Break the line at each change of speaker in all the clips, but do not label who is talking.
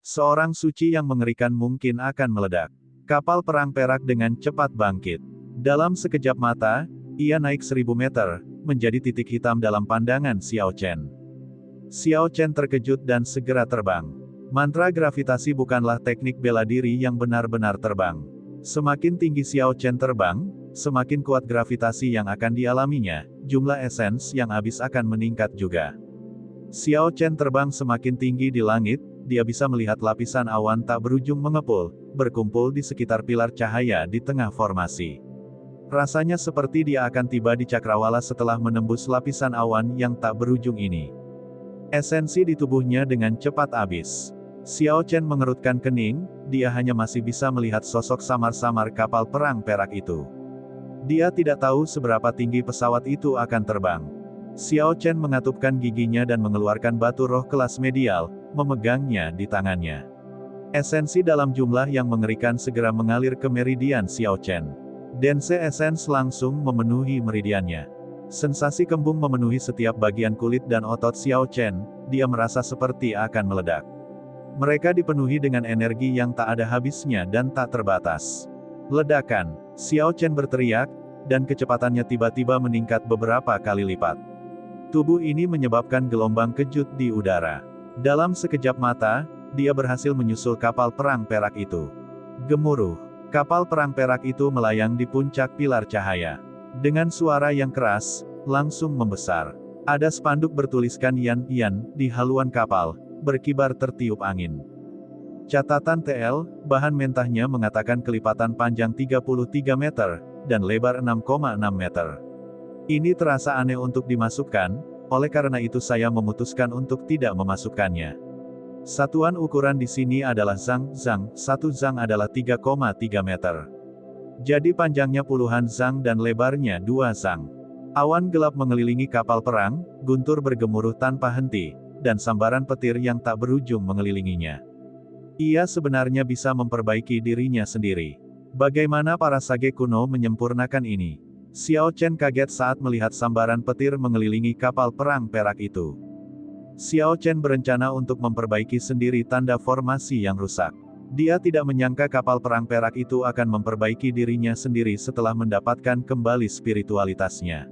Seorang suci yang mengerikan mungkin akan meledak. Kapal perang perak dengan cepat bangkit. Dalam sekejap mata, ia naik 1000 meter, menjadi titik hitam dalam pandangan Xiao Chen. Xiao Chen terkejut dan segera terbang. Mantra gravitasi bukanlah teknik bela diri yang benar-benar terbang. Semakin tinggi Xiao Chen terbang, semakin kuat gravitasi yang akan dialaminya, jumlah esens yang habis akan meningkat juga. Xiao Chen terbang semakin tinggi di langit, dia bisa melihat lapisan awan tak berujung mengepul, berkumpul di sekitar pilar cahaya di tengah formasi. Rasanya seperti dia akan tiba di cakrawala setelah menembus lapisan awan yang tak berujung ini. Esensi di tubuhnya dengan cepat habis. Xiao Chen mengerutkan kening, dia hanya masih bisa melihat sosok samar-samar kapal perang perak itu. Dia tidak tahu seberapa tinggi pesawat itu akan terbang. Xiao Chen mengatupkan giginya dan mengeluarkan batu roh kelas medial, memegangnya di tangannya. Esensi dalam jumlah yang mengerikan segera mengalir ke meridian Xiao Chen. Dense esens langsung memenuhi meridiannya. Sensasi kembung memenuhi setiap bagian kulit dan otot Xiao Chen, dia merasa seperti akan meledak. Mereka dipenuhi dengan energi yang tak ada habisnya dan tak terbatas. Ledakan, Xiao Chen berteriak, dan kecepatannya tiba-tiba meningkat beberapa kali lipat. Tubuh ini menyebabkan gelombang kejut di udara. Dalam sekejap mata, dia berhasil menyusul kapal perang perak itu. Gemuruh, kapal perang perak itu melayang di puncak pilar cahaya. Dengan suara yang keras, langsung membesar. Ada spanduk bertuliskan Yan Yan di haluan kapal, berkibar tertiup angin. Catatan TL, bahan mentahnya mengatakan kelipatan panjang 33 meter, dan lebar 6,6 meter. Ini terasa aneh untuk dimasukkan, oleh karena itu saya memutuskan untuk tidak memasukkannya. Satuan ukuran di sini adalah zang, satu zang adalah 3,3 meter. Jadi panjangnya puluhan zang dan lebarnya 2 zang. Awan gelap mengelilingi kapal perang, guntur bergemuruh tanpa henti, dan sambaran petir yang tak berujung mengelilinginya. Ia sebenarnya bisa memperbaiki dirinya sendiri. Bagaimana para sage kuno menyempurnakan ini? Xiao Chen kaget saat melihat sambaran petir mengelilingi kapal perang perak itu. Xiao Chen berencana untuk memperbaiki sendiri tanda formasi yang rusak. Dia tidak menyangka kapal perang perak itu akan memperbaiki dirinya sendiri setelah mendapatkan kembali spiritualitasnya.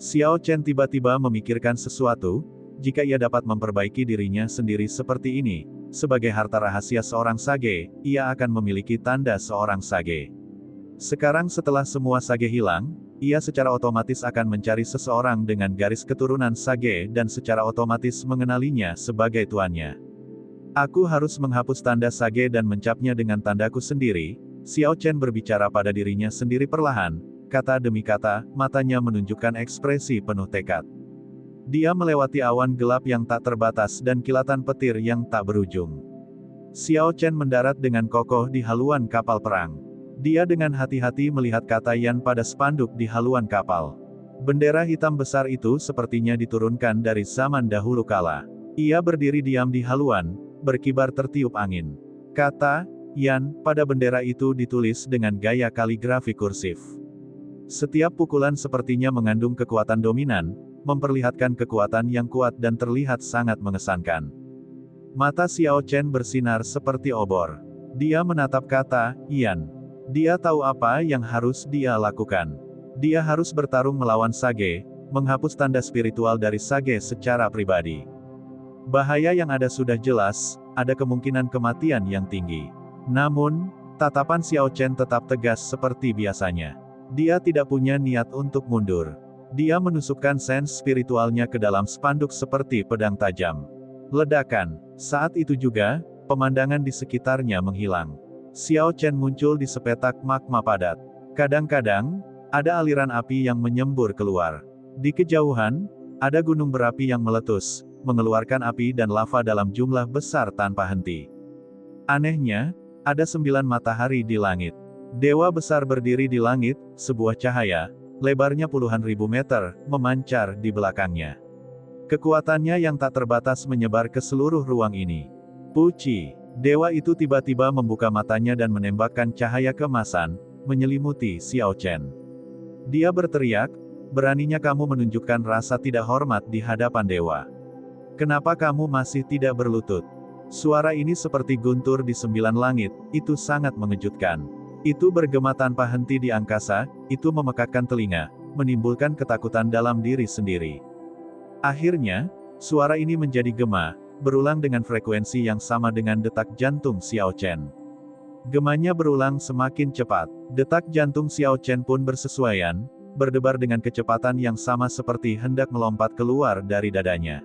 Xiao Chen tiba-tiba memikirkan sesuatu. Jika ia dapat memperbaiki dirinya sendiri seperti ini, sebagai harta rahasia seorang sage, ia akan memiliki tanda seorang sage. Sekarang setelah semua sage hilang, ia secara otomatis akan mencari seseorang dengan garis keturunan sage dan secara otomatis mengenalinya sebagai tuannya. Aku harus menghapus tanda sage dan mencapnya dengan tandaku sendiri. Xiao Chen berbicara pada dirinya sendiri perlahan, kata demi kata, matanya menunjukkan ekspresi penuh tekad. Dia melewati awan gelap yang tak terbatas dan kilatan petir yang tak berujung. Xiao Chen mendarat dengan kokoh di haluan kapal perang. Dia dengan hati-hati melihat kata Yan pada spanduk di haluan kapal. Bendera hitam besar itu sepertinya diturunkan dari zaman dahulu kala. Ia berdiri diam di haluan, berkibar tertiup angin. Kata Yan pada bendera itu ditulis dengan gaya kaligrafi kursif. Setiap pukulan sepertinya mengandung kekuatan dominan, memperlihatkan kekuatan yang kuat dan terlihat sangat mengesankan. Mata Xiao Chen bersinar seperti obor. Dia menatap kata Yan. Dia tahu apa yang harus dia lakukan. Dia harus bertarung melawan sage, menghapus tanda spiritual dari sage secara pribadi. Bahaya yang ada sudah jelas, ada kemungkinan kematian yang tinggi. Namun, tatapan Xiao Chen tetap tegas seperti biasanya. Dia tidak punya niat untuk mundur. Dia menusukkan sens spiritualnya ke dalam spanduk seperti pedang tajam. Ledakan. Saat itu juga, pemandangan di sekitarnya menghilang. Xiao Chen muncul di sepetak magma padat. Kadang-kadang, ada aliran api yang menyembur keluar. Di kejauhan, ada gunung berapi yang meletus, mengeluarkan api dan lava dalam jumlah besar tanpa henti. Anehnya, ada 9 matahari di langit. Dewa besar berdiri di langit, sebuah cahaya, lebarnya puluhan ribu meter, memancar di belakangnya. Kekuatannya yang tak terbatas menyebar ke seluruh ruang ini. Puci, dewa itu tiba-tiba membuka matanya dan menembakkan cahaya keemasan, menyelimuti Xiao Chen. Dia berteriak, beraninya kamu menunjukkan rasa tidak hormat di hadapan dewa. Kenapa kamu masih tidak berlutut? Suara ini seperti guntur di 9 langit, itu sangat mengejutkan. Itu bergema tanpa henti di angkasa, itu memekakkan telinga, menimbulkan ketakutan dalam diri sendiri. Akhirnya, suara ini menjadi gema, berulang dengan frekuensi yang sama dengan detak jantung Xiao Chen. Gemanya berulang semakin cepat, detak jantung Xiao Chen pun bersesuaian, berdebar dengan kecepatan yang sama seperti hendak melompat keluar dari dadanya.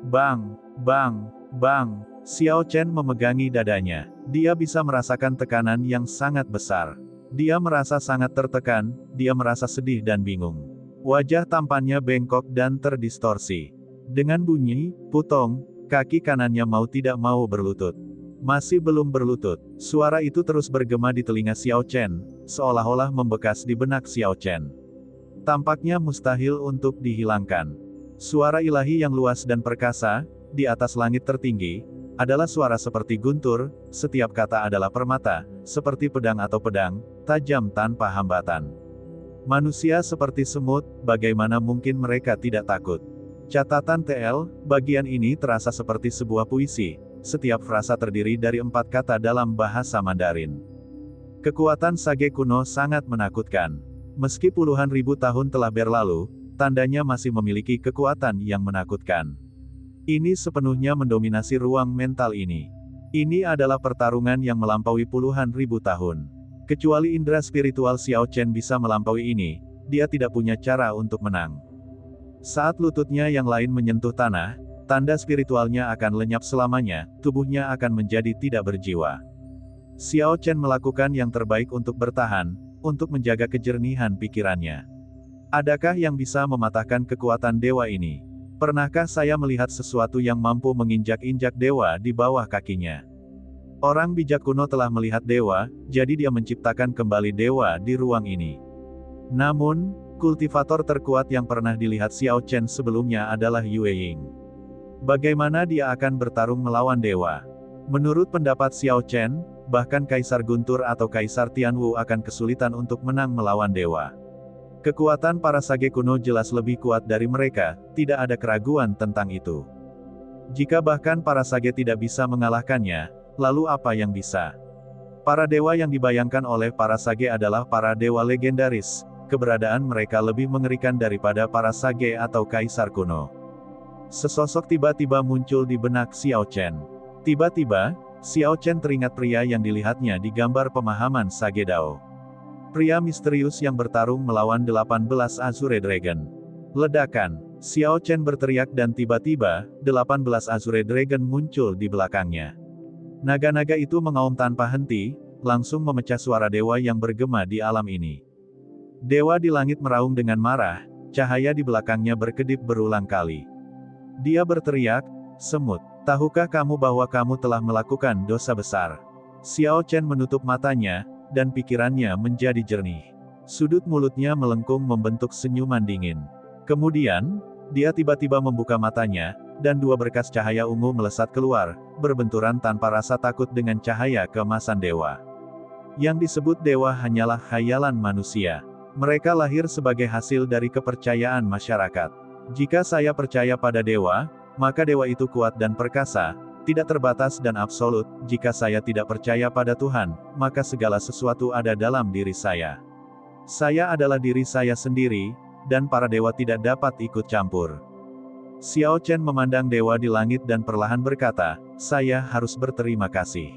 Bang, bang, bang, Xiao Chen memegangi dadanya. Dia bisa merasakan tekanan yang sangat besar. Dia merasa sangat tertekan, dia merasa sedih dan bingung. Wajah tampannya bengkok dan terdistorsi. Dengan bunyi, putong, kaki kanannya mau tidak mau berlutut. Masih belum berlutut, suara itu terus bergema di telinga Xiao Chen, seolah-olah membekas di benak Xiao Chen. Tampaknya mustahil untuk dihilangkan. Suara ilahi yang luas dan perkasa, di atas langit tertinggi, adalah suara seperti guntur, setiap kata adalah permata, seperti pedang atau pedang, tajam tanpa hambatan. Manusia seperti semut, bagaimana mungkin mereka tidak takut? Catatan TL, bagian ini terasa seperti sebuah puisi, setiap frasa terdiri dari 4 kata dalam bahasa Mandarin. Kekuatan sage kuno sangat menakutkan. Meski puluhan ribu tahun telah berlalu, tandanya masih memiliki kekuatan yang menakutkan. Ini sepenuhnya mendominasi ruang mental ini. Ini adalah pertarungan yang melampaui puluhan ribu tahun. Kecuali indera spiritual Xiao Chen bisa melampaui ini, dia tidak punya cara untuk menang. Saat lututnya yang lain menyentuh tanah, tanda spiritualnya akan lenyap selamanya, tubuhnya akan menjadi tidak berjiwa. Xiao Chen melakukan yang terbaik untuk bertahan, untuk menjaga kejernihan pikirannya. Adakah yang bisa mematahkan kekuatan dewa ini? Pernahkah saya melihat sesuatu yang mampu menginjak-injak dewa di bawah kakinya? Orang bijak kuno telah melihat dewa, jadi dia menciptakan kembali dewa di ruang ini. Namun, kultivator terkuat yang pernah dilihat Xiao Chen sebelumnya adalah Yue Ying. Bagaimana dia akan bertarung melawan dewa? Menurut pendapat Xiao Chen, bahkan Kaisar Guntur atau Kaisar Tianwu akan kesulitan untuk menang melawan dewa. Kekuatan para sage kuno jelas lebih kuat dari mereka, tidak ada keraguan tentang itu. Jika bahkan para sage tidak bisa mengalahkannya, lalu apa yang bisa? Para dewa yang dibayangkan oleh para sage adalah para dewa legendaris, keberadaan mereka lebih mengerikan daripada para sage atau kaisar kuno. Sesosok tiba-tiba muncul di benak Xiao Chen. Tiba-tiba, Xiao Chen teringat pria yang dilihatnya di gambar pemahaman Sage Dao. Pria misterius yang bertarung melawan 18 Azure Dragon. Ledakan, Xiao Chen berteriak dan tiba-tiba, 18 Azure Dragon muncul di belakangnya. Naga-naga itu mengaum tanpa henti, langsung memecah suara dewa yang bergema di alam ini. Dewa di langit meraung dengan marah, cahaya di belakangnya berkedip berulang kali. Dia berteriak, "Semut, tahukah kamu bahwa kamu telah melakukan dosa besar?" Xiao Chen menutup matanya, dan pikirannya menjadi jernih. Sudut mulutnya melengkung membentuk senyuman dingin. Kemudian, dia tiba-tiba membuka matanya, dan 2 berkas cahaya ungu melesat keluar, berbenturan tanpa rasa takut dengan cahaya keemasan dewa. Yang disebut dewa hanyalah khayalan manusia. Mereka lahir sebagai hasil dari kepercayaan masyarakat. Jika saya percaya pada dewa, maka dewa itu kuat dan perkasa, tidak terbatas dan absolut. Jika saya tidak percaya pada Tuhan, maka segala sesuatu ada dalam diri saya. Saya adalah diri saya sendiri, dan para dewa tidak dapat ikut campur. Xiao Chen memandang dewa di langit dan perlahan berkata, "Saya harus berterima kasih.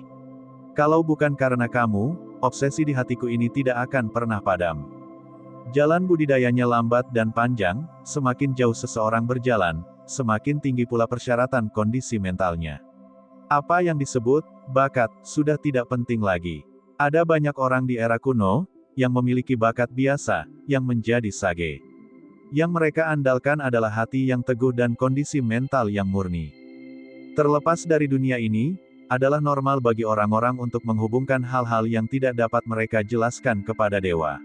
Kalau bukan karena kamu, obsesi di hatiku ini tidak akan pernah padam." Jalan budidayanya lambat dan panjang, semakin jauh seseorang berjalan, semakin tinggi pula persyaratan kondisi mentalnya. Apa yang disebut bakat sudah tidak penting lagi. Ada banyak orang di era kuno yang memiliki bakat biasa yang menjadi sage. Yang mereka andalkan adalah hati yang teguh dan kondisi mental yang murni. Terlepas dari dunia ini, adalah normal bagi orang-orang untuk menghubungkan hal-hal yang tidak dapat mereka jelaskan kepada dewa.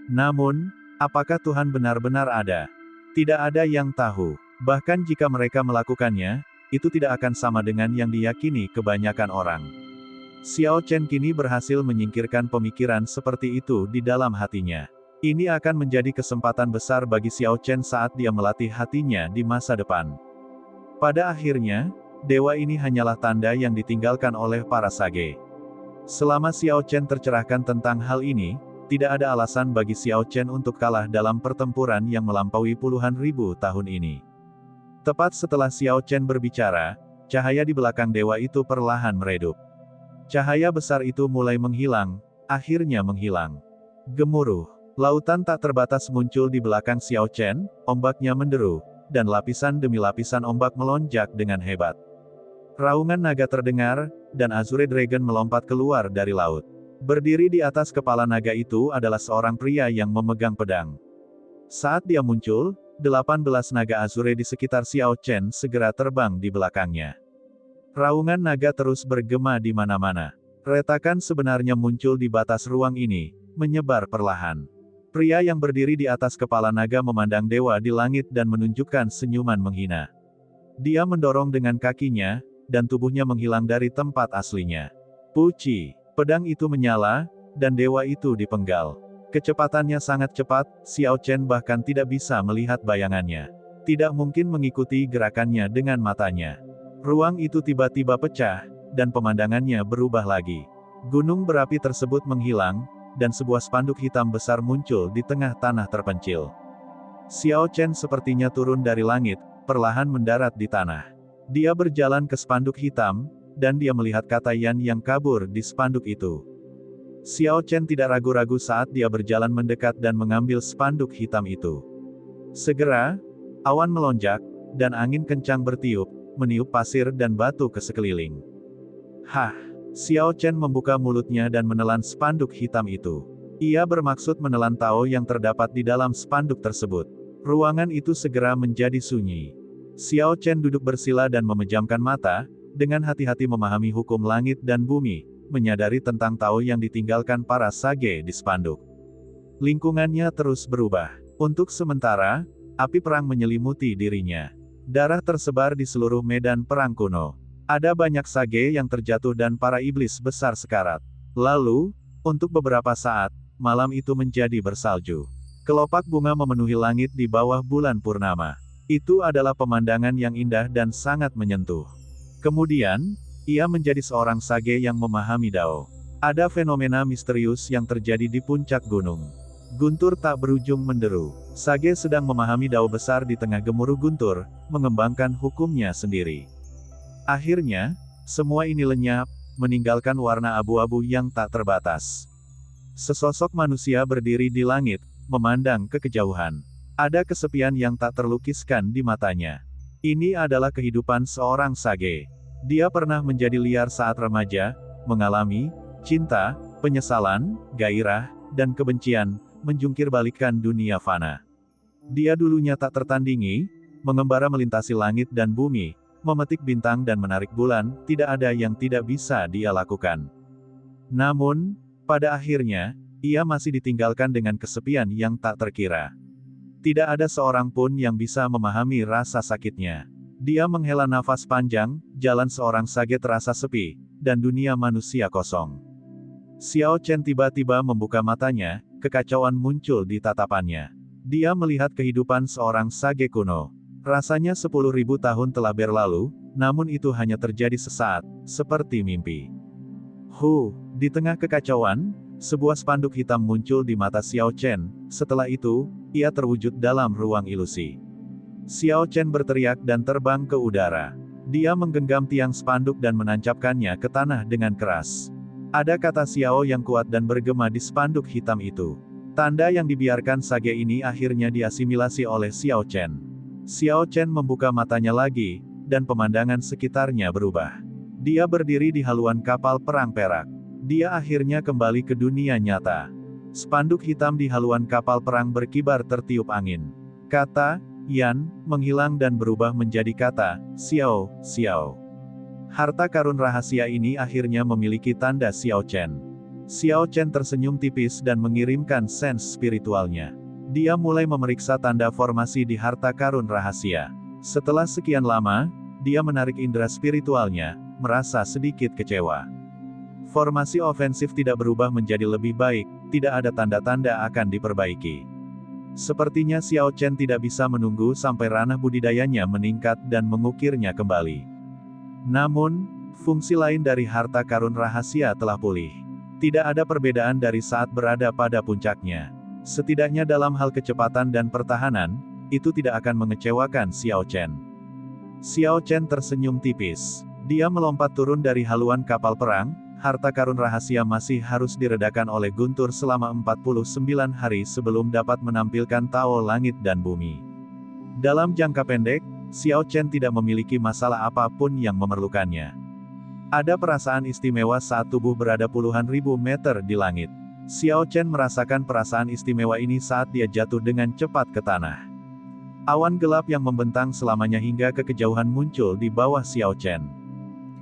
Namun, apakah Tuhan benar-benar ada? Tidak ada yang tahu. Bahkan jika mereka melakukannya, itu tidak akan sama dengan yang diyakini kebanyakan orang. Xiao Chen kini berhasil menyingkirkan pemikiran seperti itu di dalam hatinya. Ini akan menjadi kesempatan besar bagi Xiao Chen saat dia melatih hatinya di masa depan. Pada akhirnya, dewa ini hanyalah tanda yang ditinggalkan oleh para sage. Selama Xiao Chen tercerahkan tentang hal ini, tidak ada alasan bagi Xiao Chen untuk kalah dalam pertempuran yang melampaui puluhan ribu tahun ini. Tepat setelah Xiao Chen berbicara, cahaya di belakang dewa itu perlahan meredup. Cahaya besar itu mulai menghilang, akhirnya menghilang. Gemuruh, lautan tak terbatas muncul di belakang Xiao Chen, ombaknya menderu, dan lapisan demi lapisan ombak melonjak dengan hebat. Raungan naga terdengar, dan Azure Dragon melompat keluar dari laut. Berdiri di atas kepala naga itu adalah seorang pria yang memegang pedang. Saat dia muncul, 18 naga Azure di sekitar Xiao Chen segera terbang di belakangnya. Raungan naga terus bergema di mana-mana. Retakan sebenarnya muncul di batas ruang ini, menyebar perlahan. Pria yang berdiri di atas kepala naga memandang dewa di langit dan menunjukkan senyuman menghina. Dia mendorong dengan kakinya, dan tubuhnya menghilang dari tempat aslinya. Puci, pedang itu menyala, dan dewa itu dipenggal. Kecepatannya sangat cepat, Xiao Chen bahkan tidak bisa melihat bayangannya. Tidak mungkin mengikuti gerakannya dengan matanya. Ruang itu tiba-tiba pecah, dan pemandangannya berubah lagi. Gunung berapi tersebut menghilang, dan sebuah spanduk hitam besar muncul di tengah tanah terpencil. Xiao Chen sepertinya turun dari langit, perlahan mendarat di tanah. Dia berjalan ke spanduk hitam, dan dia melihat kata Yan yang kabur di spanduk itu. Xiao Chen tidak ragu-ragu saat dia berjalan mendekat dan mengambil spanduk hitam itu. Segera, awan melonjak, dan angin kencang bertiup, meniup pasir dan batu ke sekeliling. Hah! Xiao Chen membuka mulutnya dan menelan spanduk hitam itu. Ia bermaksud menelan Tao yang terdapat di dalam spanduk tersebut. Ruangan itu segera menjadi sunyi. Xiao Chen duduk bersila dan memejamkan mata, dengan hati-hati memahami hukum langit dan bumi, menyadari tentang Tao yang ditinggalkan para sage di spanduk. Lingkungannya terus berubah. Untuk sementara, api perang menyelimuti dirinya. Darah tersebar di seluruh medan perang kuno. Ada banyak sage yang terjatuh dan para iblis besar sekarat. Lalu, untuk beberapa saat, malam itu menjadi bersalju. Kelopak bunga memenuhi langit di bawah bulan purnama. Itu adalah pemandangan yang indah dan sangat menyentuh. Kemudian, ia menjadi seorang sage yang memahami Dao. Ada fenomena misterius yang terjadi di puncak gunung. Guntur tak berujung menderu. Sage sedang memahami Dao besar di tengah gemuruh guntur, mengembangkan hukumnya sendiri. Akhirnya, semua ini lenyap, meninggalkan warna abu-abu yang tak terbatas. Sesosok manusia berdiri di langit, memandang ke kejauhan. Ada kesepian yang tak terlukiskan di matanya. Ini adalah kehidupan seorang sage. Dia pernah menjadi liar saat remaja, mengalami cinta, penyesalan, gairah, dan kebencian, menjungkir-balikan dunia fana. Dia dulunya tak tertandingi, mengembara melintasi langit dan bumi, memetik bintang dan menarik bulan, tidak ada yang tidak bisa dia lakukan. Namun, pada akhirnya, ia masih ditinggalkan dengan kesepian yang tak terkira. Tidak ada seorang pun yang bisa memahami rasa sakitnya. Dia menghela nafas panjang, jalan seorang sage terasa sepi, dan dunia manusia kosong. Xiao Chen tiba-tiba membuka matanya, kekacauan muncul di tatapannya. Dia melihat kehidupan seorang sage kuno. Rasanya 10.000 tahun telah berlalu, namun itu hanya terjadi sesaat, seperti mimpi. Di tengah kekacauan, sebuah spanduk hitam muncul di mata Xiao Chen. Setelah itu, ia terwujud dalam ruang ilusi. Xiao Chen berteriak dan terbang ke udara. Dia menggenggam tiang spanduk dan menancapkannya ke tanah dengan keras. Ada kata Xiao yang kuat dan bergema di spanduk hitam itu. Tanda yang dibiarkan sage ini akhirnya diasimilasi oleh Xiao Chen. Xiao Chen membuka matanya lagi, dan pemandangan sekitarnya berubah. Dia berdiri di haluan kapal perang perak. Dia akhirnya kembali ke dunia nyata. Spanduk hitam di haluan kapal perang berkibar tertiup angin. Kata Yan menghilang dan berubah menjadi kata Xiao, Xiao. Harta karun rahasia ini akhirnya memiliki tanda Xiao Chen. Xiao Chen tersenyum tipis dan mengirimkan sense spiritualnya. Dia mulai memeriksa tanda formasi di harta karun rahasia. Setelah sekian lama, dia menarik indera spiritualnya, merasa sedikit kecewa. Formasi ofensif tidak berubah menjadi lebih baik, tidak ada tanda-tanda akan diperbaiki. Sepertinya Xiao Chen tidak bisa menunggu sampai ranah budidayanya meningkat dan mengukirnya kembali. Namun, fungsi lain dari harta karun rahasia telah pulih. Tidak ada perbedaan dari saat berada pada puncaknya. Setidaknya dalam hal kecepatan dan pertahanan, itu tidak akan mengecewakan Xiao Chen. Xiao Chen tersenyum tipis. Dia melompat turun dari haluan kapal perang. Harta karun rahasia masih harus diredakan oleh Guntur selama 49 hari sebelum dapat menampilkan Tao langit dan bumi. Dalam jangka pendek, Xiao Chen tidak memiliki masalah apapun yang memerlukannya. Ada perasaan istimewa saat tubuh berada puluhan ribu meter di langit. Xiao Chen merasakan perasaan istimewa ini saat dia jatuh dengan cepat ke tanah. Awan gelap yang membentang selamanya hingga ke kejauhan muncul di bawah Xiao Chen.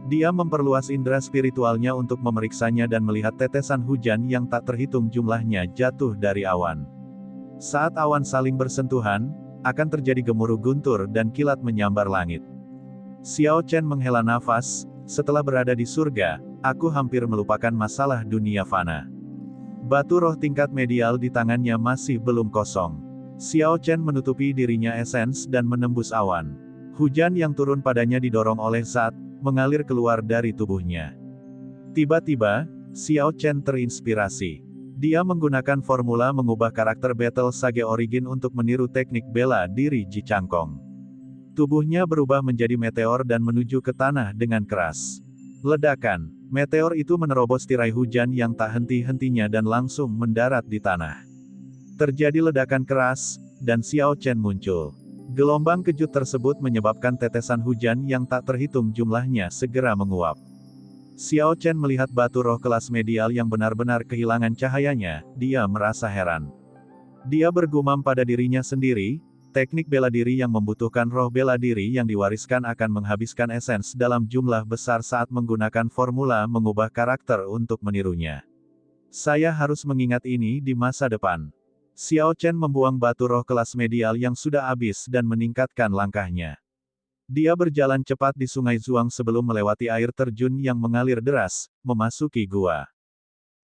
Dia memperluas indera spiritualnya untuk memeriksanya dan melihat tetesan hujan yang tak terhitung jumlahnya jatuh dari awan. Saat awan saling bersentuhan, akan terjadi gemuruh guntur dan kilat menyambar langit. Xiao Chen menghela nafas, setelah berada di surga, aku hampir melupakan masalah dunia fana. Batu roh tingkat medial di tangannya masih belum kosong. Xiao Chen menutupi dirinya esens dan menembus awan. Hujan yang turun padanya didorong oleh zat, mengalir keluar dari tubuhnya. Tiba-tiba, Xiao Chen terinspirasi. Dia menggunakan formula mengubah karakter Battle Sage Origin untuk meniru teknik bela diri Ji Changkong. Tubuhnya berubah menjadi meteor dan menuju ke tanah dengan keras. Ledakan, meteor itu menerobos tirai hujan yang tak henti-hentinya dan langsung mendarat di tanah. Terjadi ledakan keras, dan Xiao Chen muncul. Gelombang kejut tersebut menyebabkan tetesan hujan yang tak terhitung jumlahnya segera menguap. Xiao Chen melihat batu roh kelas medial yang benar-benar kehilangan cahayanya, dia merasa heran. Dia bergumam pada dirinya sendiri, teknik bela diri yang membutuhkan roh bela diri yang diwariskan akan menghabiskan esens dalam jumlah besar saat menggunakan formula mengubah karakter untuk menirunya. Saya harus mengingat ini di masa depan. Xiao Chen membuang batu roh kelas medial yang sudah habis dan meningkatkan langkahnya. Dia berjalan cepat di sungai Zhuang sebelum melewati air terjun yang mengalir deras, memasuki gua.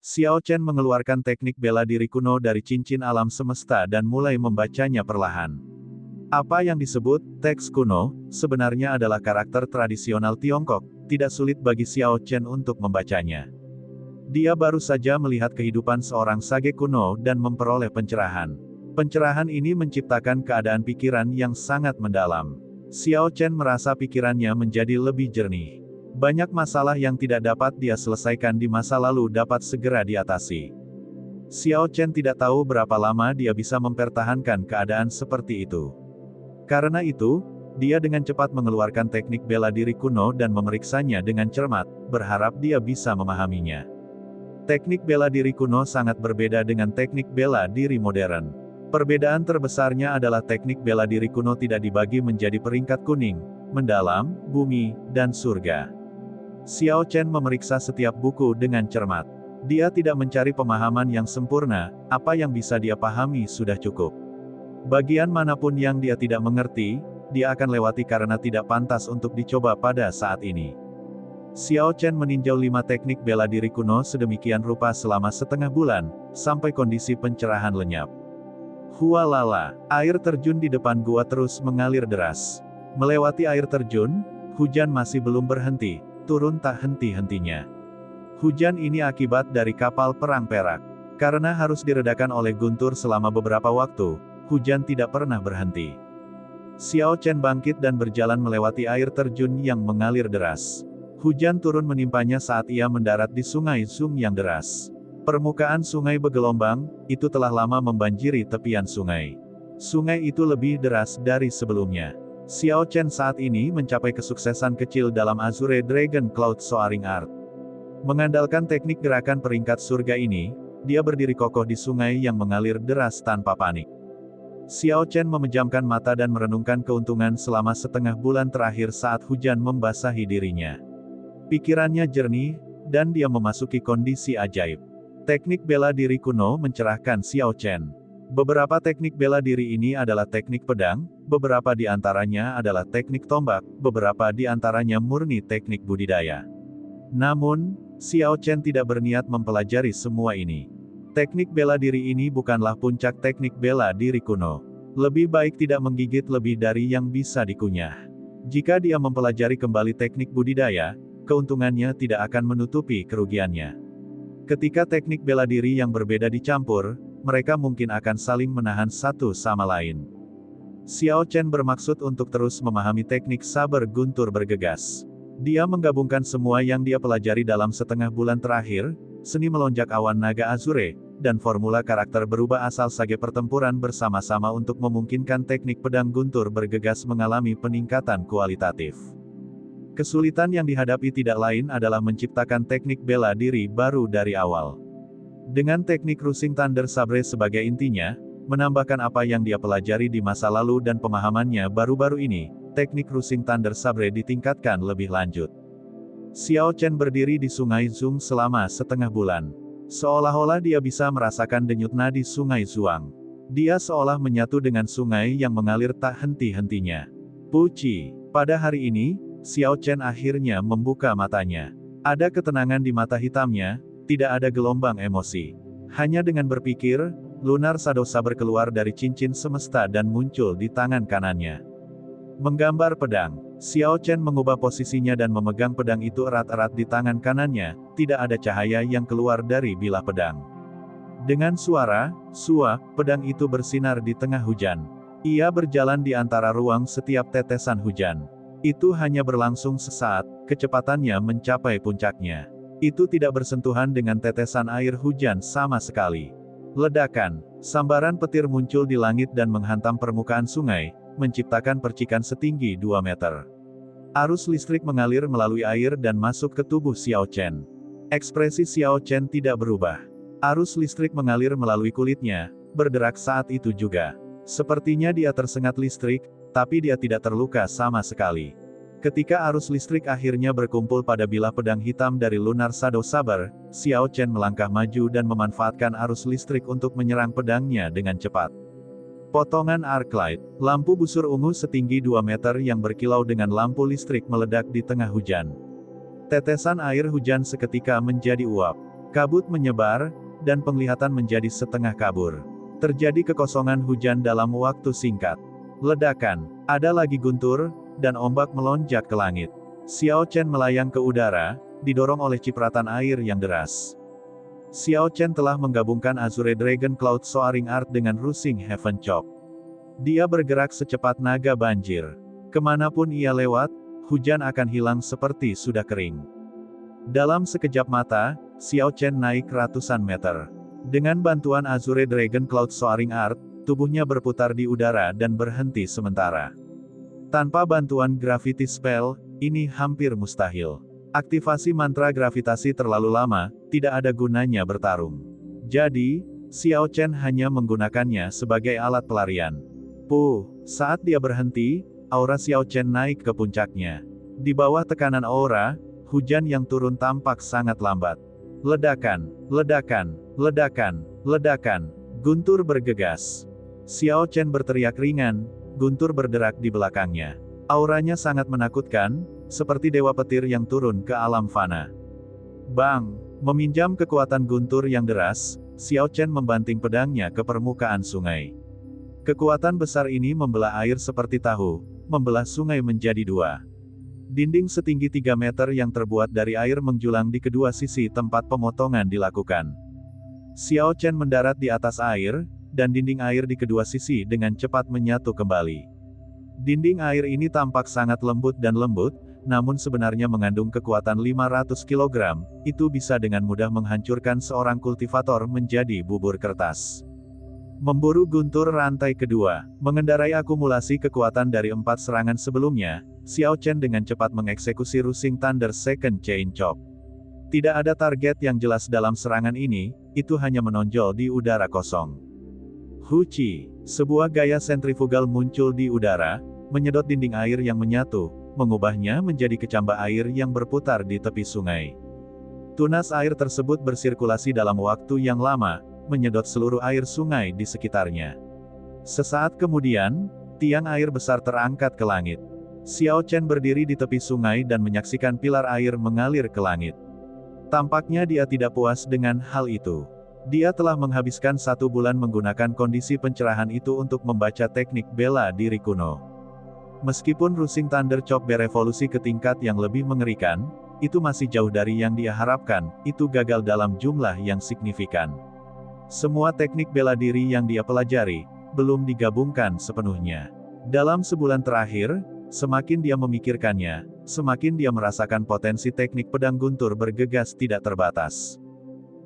Xiao Chen mengeluarkan teknik bela diri kuno dari cincin alam semesta dan mulai membacanya perlahan. Apa yang disebut teks kuno, sebenarnya adalah karakter tradisional Tiongkok, tidak sulit bagi Xiao Chen untuk membacanya. Dia baru saja melihat kehidupan seorang sage kuno dan memperoleh pencerahan. Pencerahan ini menciptakan keadaan pikiran yang sangat mendalam. Xiao Chen merasa pikirannya menjadi lebih jernih. Banyak masalah yang tidak dapat dia selesaikan di masa lalu dapat segera diatasi. Xiao Chen tidak tahu berapa lama dia bisa mempertahankan keadaan seperti itu. Karena itu, dia dengan cepat mengeluarkan teknik bela diri kuno dan memeriksanya dengan cermat, berharap dia bisa memahaminya. Teknik bela diri kuno sangat berbeda dengan teknik bela diri modern. Perbedaan terbesarnya adalah teknik bela diri kuno tidak dibagi menjadi peringkat kuning, mendalam, bumi, dan surga. Xiao Chen memeriksa setiap buku dengan cermat. Dia tidak mencari pemahaman yang sempurna, apa yang bisa dia pahami sudah cukup. Bagian manapun yang dia tidak mengerti, dia akan lewati karena tidak pantas untuk dicoba pada saat ini. Xiao Chen meninjau 5 teknik bela diri kuno sedemikian rupa selama setengah bulan, sampai kondisi pencerahan lenyap. Hualala, air terjun di depan gua terus mengalir deras. Melewati air terjun, hujan masih belum berhenti, turun tak henti-hentinya. Hujan ini akibat dari kapal perang perak. Karena harus diredakan oleh guntur selama beberapa waktu, hujan tidak pernah berhenti. Xiao Chen bangkit dan berjalan melewati air terjun yang mengalir deras. Hujan turun menimpanya saat ia mendarat di sungai Zung yang deras. Permukaan sungai bergelombang, itu telah lama membanjiri tepian sungai. Sungai itu lebih deras dari sebelumnya. Xiao Chen saat ini mencapai kesuksesan kecil dalam Azure Dragon Cloud Soaring Art. Mengandalkan teknik gerakan peringkat surga ini, dia berdiri kokoh di sungai yang mengalir deras tanpa panik. Xiao Chen memejamkan mata dan merenungkan keuntungan selama setengah bulan terakhir saat hujan membasahi dirinya. Pikirannya jernih, dan dia memasuki kondisi ajaib. Teknik bela diri kuno mencerahkan Xiao Chen. Beberapa teknik bela diri ini adalah teknik pedang, beberapa di antaranya adalah teknik tombak, beberapa di antaranya murni teknik budidaya. Namun, Xiao Chen tidak berniat mempelajari semua ini. Teknik bela diri ini bukanlah puncak teknik bela diri kuno. Lebih baik tidak menggigit lebih dari yang bisa dikunyah. Jika dia mempelajari kembali teknik budidaya, keuntungannya tidak akan menutupi kerugiannya. Ketika teknik bela diri yang berbeda dicampur, mereka mungkin akan saling menahan satu sama lain. Xiao Chen bermaksud untuk terus memahami teknik saber guntur bergegas. Dia menggabungkan semua yang dia pelajari dalam setengah bulan terakhir, seni melonjak awan naga azure, dan formula karakter berubah asal sage pertempuran bersama-sama untuk memungkinkan teknik pedang guntur bergegas mengalami peningkatan kualitatif. Kesulitan yang dihadapi tidak lain adalah menciptakan teknik bela diri baru dari awal. Dengan teknik Rusing Thunder Sabre sebagai intinya, menambahkan apa yang dia pelajari di masa lalu dan pemahamannya baru-baru ini, teknik Rusing Thunder Sabre ditingkatkan lebih lanjut. Xiao Chen berdiri di Sungai Zung selama setengah bulan. Seolah-olah dia bisa merasakan denyut nadi Sungai Zhuang. Dia seolah menyatu dengan sungai yang mengalir tak henti-hentinya. Puci. Pada hari ini, Xiao Chen akhirnya membuka matanya. Ada ketenangan di mata hitamnya, tidak ada gelombang emosi. Hanya dengan berpikir, Lunar Shadow Saber keluar dari cincin semesta dan muncul di tangan kanannya. Menggambar pedang, Xiao Chen mengubah posisinya dan memegang pedang itu erat-erat di tangan kanannya, tidak ada cahaya yang keluar dari bilah pedang. Dengan suara, "Sua", pedang itu bersinar di tengah hujan. Ia berjalan di antara ruang setiap tetesan hujan. Itu hanya berlangsung sesaat, kecepatannya mencapai puncaknya. Itu tidak bersentuhan dengan tetesan air hujan sama sekali. Ledakan, sambaran petir muncul di langit dan menghantam permukaan sungai, menciptakan percikan setinggi 2 meter. Arus listrik mengalir melalui air dan masuk ke tubuh Xiao Chen. Ekspresi Xiao Chen tidak berubah. Arus listrik mengalir melalui kulitnya, berderak saat itu juga. Sepertinya dia tersengat listrik, tapi dia tidak terluka sama sekali. Ketika arus listrik akhirnya berkumpul pada bilah pedang hitam dari Lunar Shadow Saber, Xiao Chen melangkah maju dan memanfaatkan arus listrik untuk menyerang pedangnya dengan cepat. Potongan arc light, lampu busur ungu setinggi 2 meter yang berkilau dengan lampu listrik meledak di tengah hujan. Tetesan air hujan seketika menjadi uap. Kabut menyebar, dan penglihatan menjadi setengah kabur. Terjadi kekosongan hujan dalam waktu singkat. Ledakan, ada lagi guntur, dan ombak melonjak ke langit. Xiao Chen melayang ke udara, didorong oleh cipratan air yang deras. Xiao Chen telah menggabungkan Azure Dragon Cloud Soaring Art dengan Rusing Heaven Chop. Dia bergerak secepat naga banjir. Kemanapun ia lewat, hujan akan hilang seperti sudah kering. Dalam sekejap mata, Xiao Chen naik ratusan meter. Dengan bantuan Azure Dragon Cloud Soaring Art, tubuhnya berputar di udara dan berhenti sementara. Tanpa bantuan Gravity Spell, ini hampir mustahil. Aktivasi mantra gravitasi terlalu lama, tidak ada gunanya bertarung. Jadi, Xiao Chen hanya menggunakannya sebagai alat pelarian. Saat dia berhenti, aura Xiao Chen naik ke puncaknya. Di bawah tekanan aura, hujan yang turun tampak sangat lambat. Ledakan, ledakan, ledakan, ledakan, guntur bergegas. Xiao Chen berteriak ringan, guntur berderak di belakangnya. Auranya sangat menakutkan, seperti dewa petir yang turun ke alam fana. Bang! Meminjam kekuatan guntur yang deras, Xiao Chen membanting pedangnya ke permukaan sungai. Kekuatan besar ini membelah air seperti tahu, membelah sungai menjadi dua. Dinding setinggi 3 meter yang terbuat dari air menjulang di kedua sisi tempat pemotongan dilakukan. Xiao Chen mendarat di atas air, dan dinding air di kedua sisi dengan cepat menyatu kembali. Dinding air ini tampak sangat lembut dan lembut, namun sebenarnya mengandung kekuatan 500 kg, itu bisa dengan mudah menghancurkan seorang kultivator menjadi bubur kertas. Memburu guntur rantai kedua, mengendarai akumulasi kekuatan dari 4 serangan sebelumnya, Xiao Chen dengan cepat mengeksekusi Rusing Thunder Second Chain Chop. Tidak ada target yang jelas dalam serangan ini, itu hanya menonjol di udara kosong. Huci, sebuah gaya sentrifugal muncul di udara, menyedot dinding air yang menyatu, mengubahnya menjadi kecambah air yang berputar di tepi sungai. Tunas air tersebut bersirkulasi dalam waktu yang lama, menyedot seluruh air sungai di sekitarnya. Sesaat kemudian, tiang air besar terangkat ke langit. Xiao Chen berdiri di tepi sungai dan menyaksikan pilar air mengalir ke langit. Tampaknya dia tidak puas dengan hal itu. Dia telah menghabiskan 1 bulan menggunakan kondisi pencerahan itu untuk membaca teknik bela diri kuno. Meskipun Rusing Thunder Chop berevolusi ke tingkat yang lebih mengerikan, itu masih jauh dari yang dia harapkan, itu gagal dalam jumlah yang signifikan. Semua teknik bela diri yang dia pelajari, belum digabungkan sepenuhnya. Dalam sebulan terakhir, semakin dia memikirkannya, semakin dia merasakan potensi teknik pedang guntur bergegas tidak terbatas.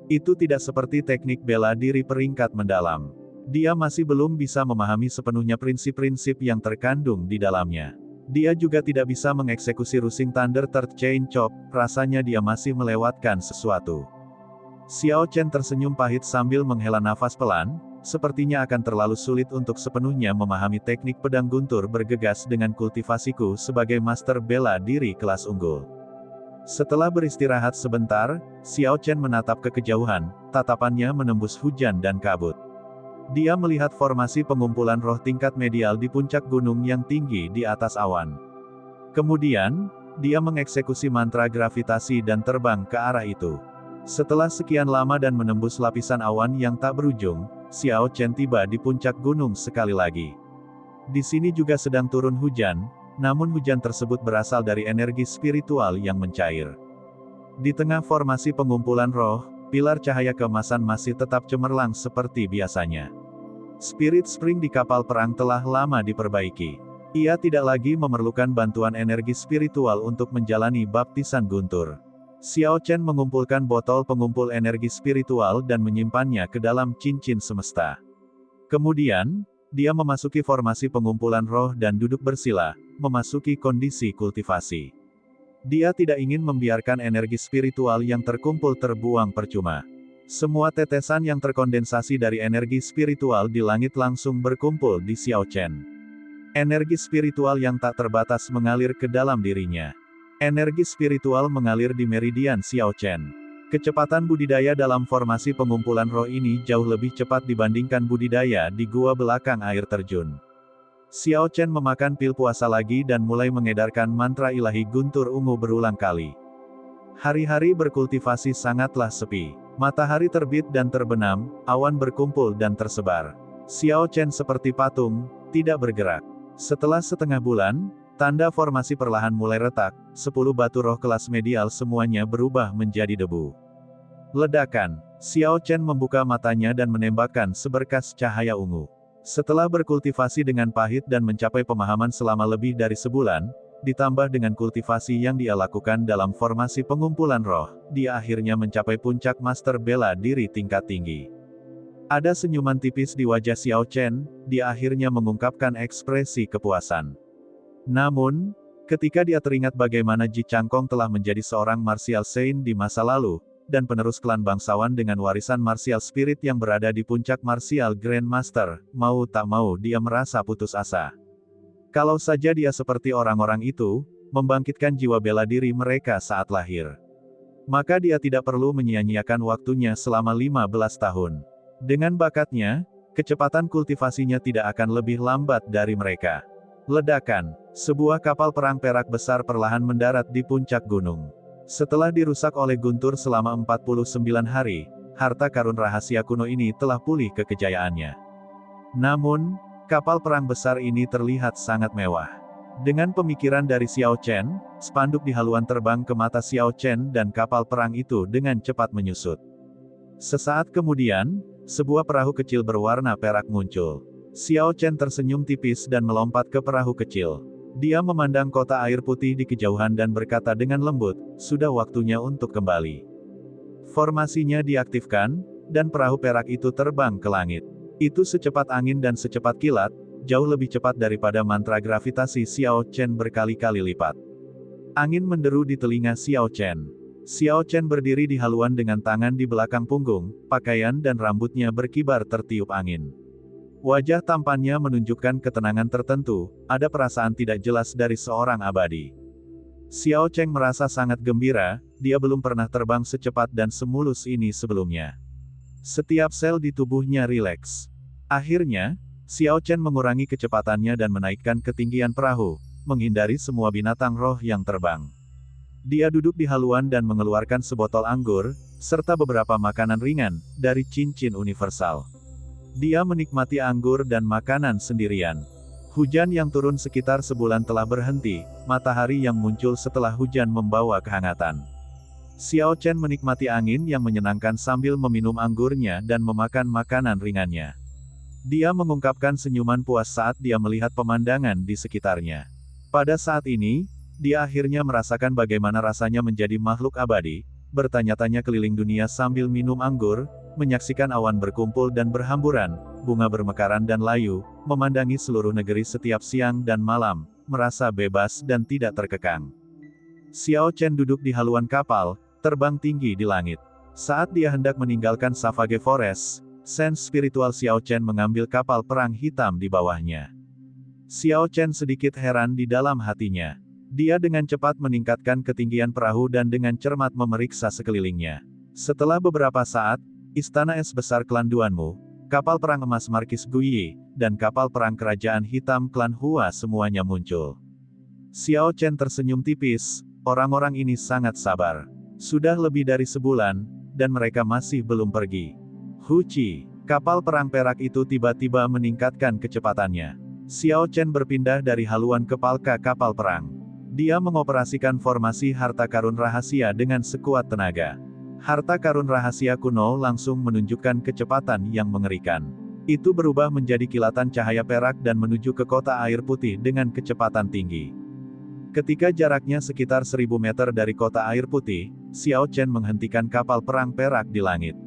Itu tidak seperti teknik bela diri peringkat mendalam. Dia masih belum bisa memahami sepenuhnya prinsip-prinsip yang terkandung di dalamnya. Dia juga tidak bisa mengeksekusi Rusing Thunder Third Chain Chop, rasanya dia masih melewatkan sesuatu. Xiao Chen tersenyum pahit sambil menghela nafas pelan, sepertinya akan terlalu sulit untuk sepenuhnya memahami teknik pedang guntur bergegas dengan kultivasiku sebagai master bela diri kelas unggul. Setelah beristirahat sebentar, Xiao Chen menatap ke kejauhan, tatapannya menembus hujan dan kabut. Dia melihat formasi pengumpulan roh tingkat medial di puncak gunung yang tinggi di atas awan. Kemudian, dia mengeksekusi mantra gravitasi dan terbang ke arah itu. Setelah sekian lama dan menembus lapisan awan yang tak berujung, Xiao Chen tiba di puncak gunung sekali lagi. Di sini juga sedang turun hujan, namun hujan tersebut berasal dari energi spiritual yang mencair. Di tengah formasi pengumpulan roh, pilar cahaya keemasan masih tetap cemerlang seperti biasanya. Spirit Spring di kapal perang telah lama diperbaiki. Ia tidak lagi memerlukan bantuan energi spiritual untuk menjalani baptisan guntur. Xiao Chen mengumpulkan botol pengumpul energi spiritual dan menyimpannya ke dalam cincin semesta. Kemudian, dia memasuki formasi pengumpulan roh dan duduk bersila, memasuki kondisi kultivasi. Dia tidak ingin membiarkan energi spiritual yang terkumpul terbuang percuma. Semua tetesan yang terkondensasi dari energi spiritual di langit langsung berkumpul di Xiao Chen. Energi spiritual yang tak terbatas mengalir ke dalam dirinya. Energi spiritual mengalir di meridian Xiao Chen. Kecepatan budidaya dalam formasi pengumpulan roh ini jauh lebih cepat dibandingkan budidaya di gua belakang air terjun. Xiao Chen memakan pil puasa lagi dan mulai mengedarkan mantra ilahi guntur ungu berulang kali. Hari-hari berkultivasi sangatlah sepi. Matahari terbit dan terbenam, awan berkumpul dan tersebar. Xiao Chen seperti patung, tidak bergerak. Setelah setengah bulan, tanda formasi perlahan mulai retak, 10 batu roh kelas medial semuanya berubah menjadi debu. Ledakan. Xiao Chen membuka matanya dan menembakkan seberkas cahaya ungu. Setelah berkultivasi dengan pahit dan mencapai pemahaman selama lebih dari sebulan, ditambah dengan kultivasi yang dia lakukan dalam formasi pengumpulan roh, dia akhirnya mencapai puncak master bela diri tingkat tinggi. Ada senyuman tipis di wajah Xiao Chen, dia akhirnya mengungkapkan ekspresi kepuasan. Namun, ketika dia teringat bagaimana Ji Changkong telah menjadi seorang martial saint di masa lalu, dan penerus klan bangsawan dengan warisan martial spirit yang berada di puncak martial Grandmaster, mau tak mau dia merasa putus asa. Kalau saja dia seperti orang-orang itu, membangkitkan jiwa bela diri mereka saat lahir. Maka dia tidak perlu menyia-nyiakan waktunya selama 15 tahun. Dengan bakatnya, kecepatan kultivasinya tidak akan lebih lambat dari mereka. Ledakan. Sebuah kapal perang perak besar perlahan mendarat di puncak gunung. Setelah dirusak oleh guntur selama 49 hari, harta karun rahasia kuno ini telah pulih ke kejayaannya. Namun, kapal perang besar ini terlihat sangat mewah. Dengan pemikiran dari Xiao Chen, spanduk di haluan terbang ke mata Xiao Chen dan kapal perang itu dengan cepat menyusut. Sesaat kemudian, sebuah perahu kecil berwarna perak muncul. Xiao Chen tersenyum tipis dan melompat ke perahu kecil. Dia memandang kota air putih di kejauhan dan berkata dengan lembut, sudah waktunya untuk kembali. Formasinya diaktifkan, dan perahu perak itu terbang ke langit. Itu secepat angin dan secepat kilat, jauh lebih cepat daripada mantra gravitasi Xiao Chen berkali-kali lipat. Angin menderu di telinga Xiao Chen. Xiao Chen berdiri di haluan dengan tangan di belakang punggung, pakaian dan rambutnya berkibar tertiup angin. Wajah tampannya menunjukkan ketenangan tertentu, ada perasaan tidak jelas dari seorang abadi. Xiao Chen merasa sangat gembira, dia belum pernah terbang secepat dan semulus ini sebelumnya. Setiap sel di tubuhnya rileks. Akhirnya, Xiao Chen mengurangi kecepatannya dan menaikkan ketinggian perahu, menghindari semua binatang roh yang terbang. Dia duduk di haluan dan mengeluarkan sebotol anggur, serta beberapa makanan ringan, dari cincin universal. Dia menikmati anggur dan makanan sendirian. Hujan yang turun sekitar sebulan telah berhenti, matahari yang muncul setelah hujan membawa kehangatan. Xiao Chen menikmati angin yang menyenangkan sambil meminum anggurnya dan memakan makanan ringannya. Dia mengungkapkan senyuman puas saat dia melihat pemandangan di sekitarnya. Pada saat ini, dia akhirnya merasakan bagaimana rasanya menjadi makhluk abadi, bertanya-tanya keliling dunia sambil minum anggur, menyaksikan awan berkumpul dan berhamburan, bunga bermekaran dan layu, memandangi seluruh negeri setiap siang dan malam, merasa bebas dan tidak terkekang. Xiao Chen duduk di haluan kapal, terbang tinggi di langit. Saat dia hendak meninggalkan Savage Forest, sense spiritual Xiao Chen mengambil kapal perang hitam di bawahnya. Xiao Chen sedikit heran di dalam hatinya. Dia dengan cepat meningkatkan ketinggian perahu dan dengan cermat memeriksa sekelilingnya. Setelah beberapa saat, istana es besar klan Duanmu, kapal perang emas Markis Guyi, dan kapal perang kerajaan hitam klan Hua semuanya muncul. Xiao Chen tersenyum tipis, orang-orang ini sangat sabar. Sudah lebih dari sebulan, dan mereka masih belum pergi. Hu Qi, kapal perang perak itu tiba-tiba meningkatkan kecepatannya. Xiao Chen berpindah dari haluan ke palka kapal perang. Dia mengoperasikan formasi harta karun rahasia dengan sekuat tenaga. Harta karun rahasia kuno langsung menunjukkan kecepatan yang mengerikan. Itu berubah menjadi kilatan cahaya perak dan menuju ke kota air putih dengan kecepatan tinggi. Ketika jaraknya sekitar 1000 meter dari kota air putih, Xiao Chen menghentikan kapal perang perak di langit.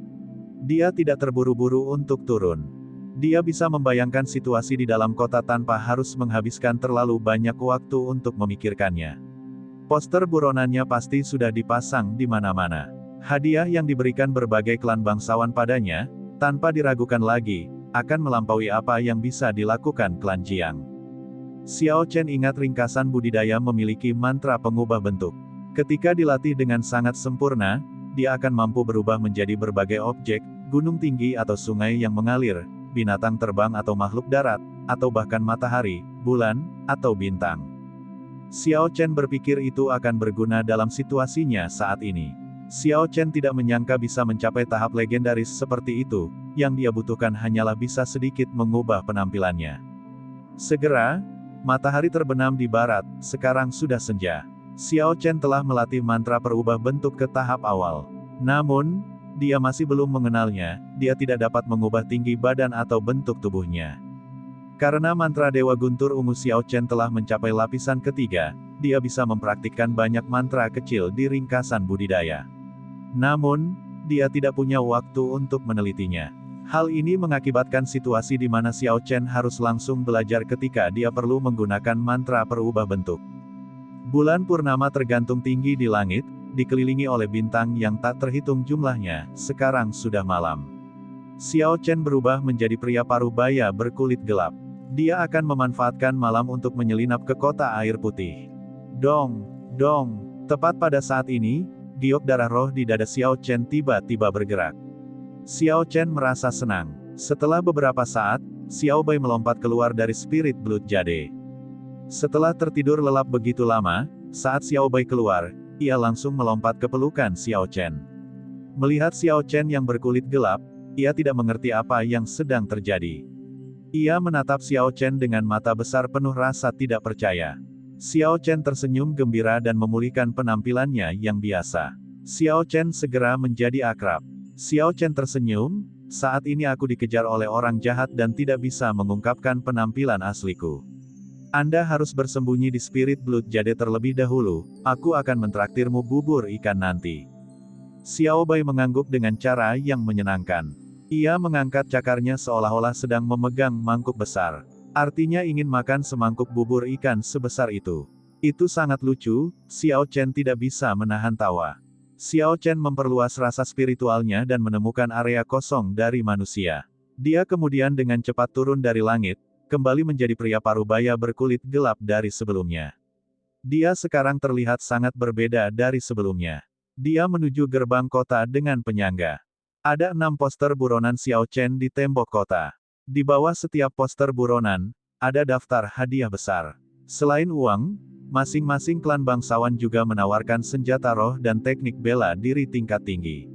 Dia tidak terburu-buru untuk turun. Dia bisa membayangkan situasi di dalam kota tanpa harus menghabiskan terlalu banyak waktu untuk memikirkannya. Poster buronannya pasti sudah dipasang di mana-mana. Hadiah yang diberikan berbagai klan bangsawan padanya, tanpa diragukan lagi, akan melampaui apa yang bisa dilakukan klan Jiang. Xiao Chen ingat ringkasan budidaya memiliki mantra pengubah bentuk. Ketika dilatih dengan sangat sempurna, dia akan mampu berubah menjadi berbagai objek, gunung tinggi atau sungai yang mengalir, binatang terbang atau makhluk darat, atau bahkan matahari, bulan, atau bintang. Xiao Chen berpikir itu akan berguna dalam situasinya saat ini. Xiao Chen tidak menyangka bisa mencapai tahap legendaris seperti itu, yang dia butuhkan hanyalah bisa sedikit mengubah penampilannya. Segera, matahari terbenam di barat, sekarang sudah senja. Xiao Chen telah melatih mantra perubah bentuk ke tahap awal. Namun, dia masih belum mengenalnya, dia tidak dapat mengubah tinggi badan atau bentuk tubuhnya. Karena mantra Dewa Guntur Ungu Xiao Chen telah mencapai lapisan ketiga, dia bisa mempraktikkan banyak mantra kecil di ringkasan budidaya. Namun, dia tidak punya waktu untuk menelitinya. Hal ini mengakibatkan situasi di mana Xiao Chen harus langsung belajar ketika dia perlu menggunakan mantra perubah bentuk. Bulan purnama tergantung tinggi di langit, dikelilingi oleh bintang yang tak terhitung jumlahnya, sekarang sudah malam. Xiao Chen berubah menjadi pria parubaya berkulit gelap. Dia akan memanfaatkan malam untuk menyelinap ke kota air putih. Dong, dong, tepat pada saat ini, giok darah roh di dada Xiao Chen tiba-tiba bergerak. Xiao Chen merasa senang. Setelah beberapa saat, Xiao Bai melompat keluar dari Spirit Blood Jade. Setelah tertidur lelap begitu lama, saat Xiao Bai keluar, ia langsung melompat ke pelukan Xiao Chen. Melihat Xiao Chen yang berkulit gelap, ia tidak mengerti apa yang sedang terjadi. Ia menatap Xiao Chen dengan mata besar penuh rasa tidak percaya. Xiao Chen tersenyum gembira dan memulihkan penampilannya yang biasa. Xiao Chen segera menjadi akrab. Xiao Chen tersenyum, saat ini aku dikejar oleh orang jahat dan tidak bisa mengungkapkan penampilan asliku. Anda harus bersembunyi di Spirit Blood Jade terlebih dahulu, aku akan mentraktirmu bubur ikan nanti. Xiao Bai mengangguk dengan cara yang menyenangkan. Ia mengangkat cakarnya seolah-olah sedang memegang mangkuk besar. Artinya ingin makan semangkuk bubur ikan sebesar itu. Itu sangat lucu, Xiao Chen tidak bisa menahan tawa. Xiao Chen memperluas rasa spiritualnya dan menemukan area kosong dari manusia. Dia kemudian dengan cepat turun dari langit, kembali menjadi pria parubaya berkulit gelap dari sebelumnya. Dia sekarang terlihat sangat berbeda dari sebelumnya. Dia menuju gerbang kota dengan penyangga. Ada 6 poster buronan Xiao Chen di tembok kota. Di bawah setiap poster buronan, ada daftar hadiah besar. Selain uang, masing-masing klan bangsawan juga menawarkan senjata roh dan teknik bela diri tingkat tinggi.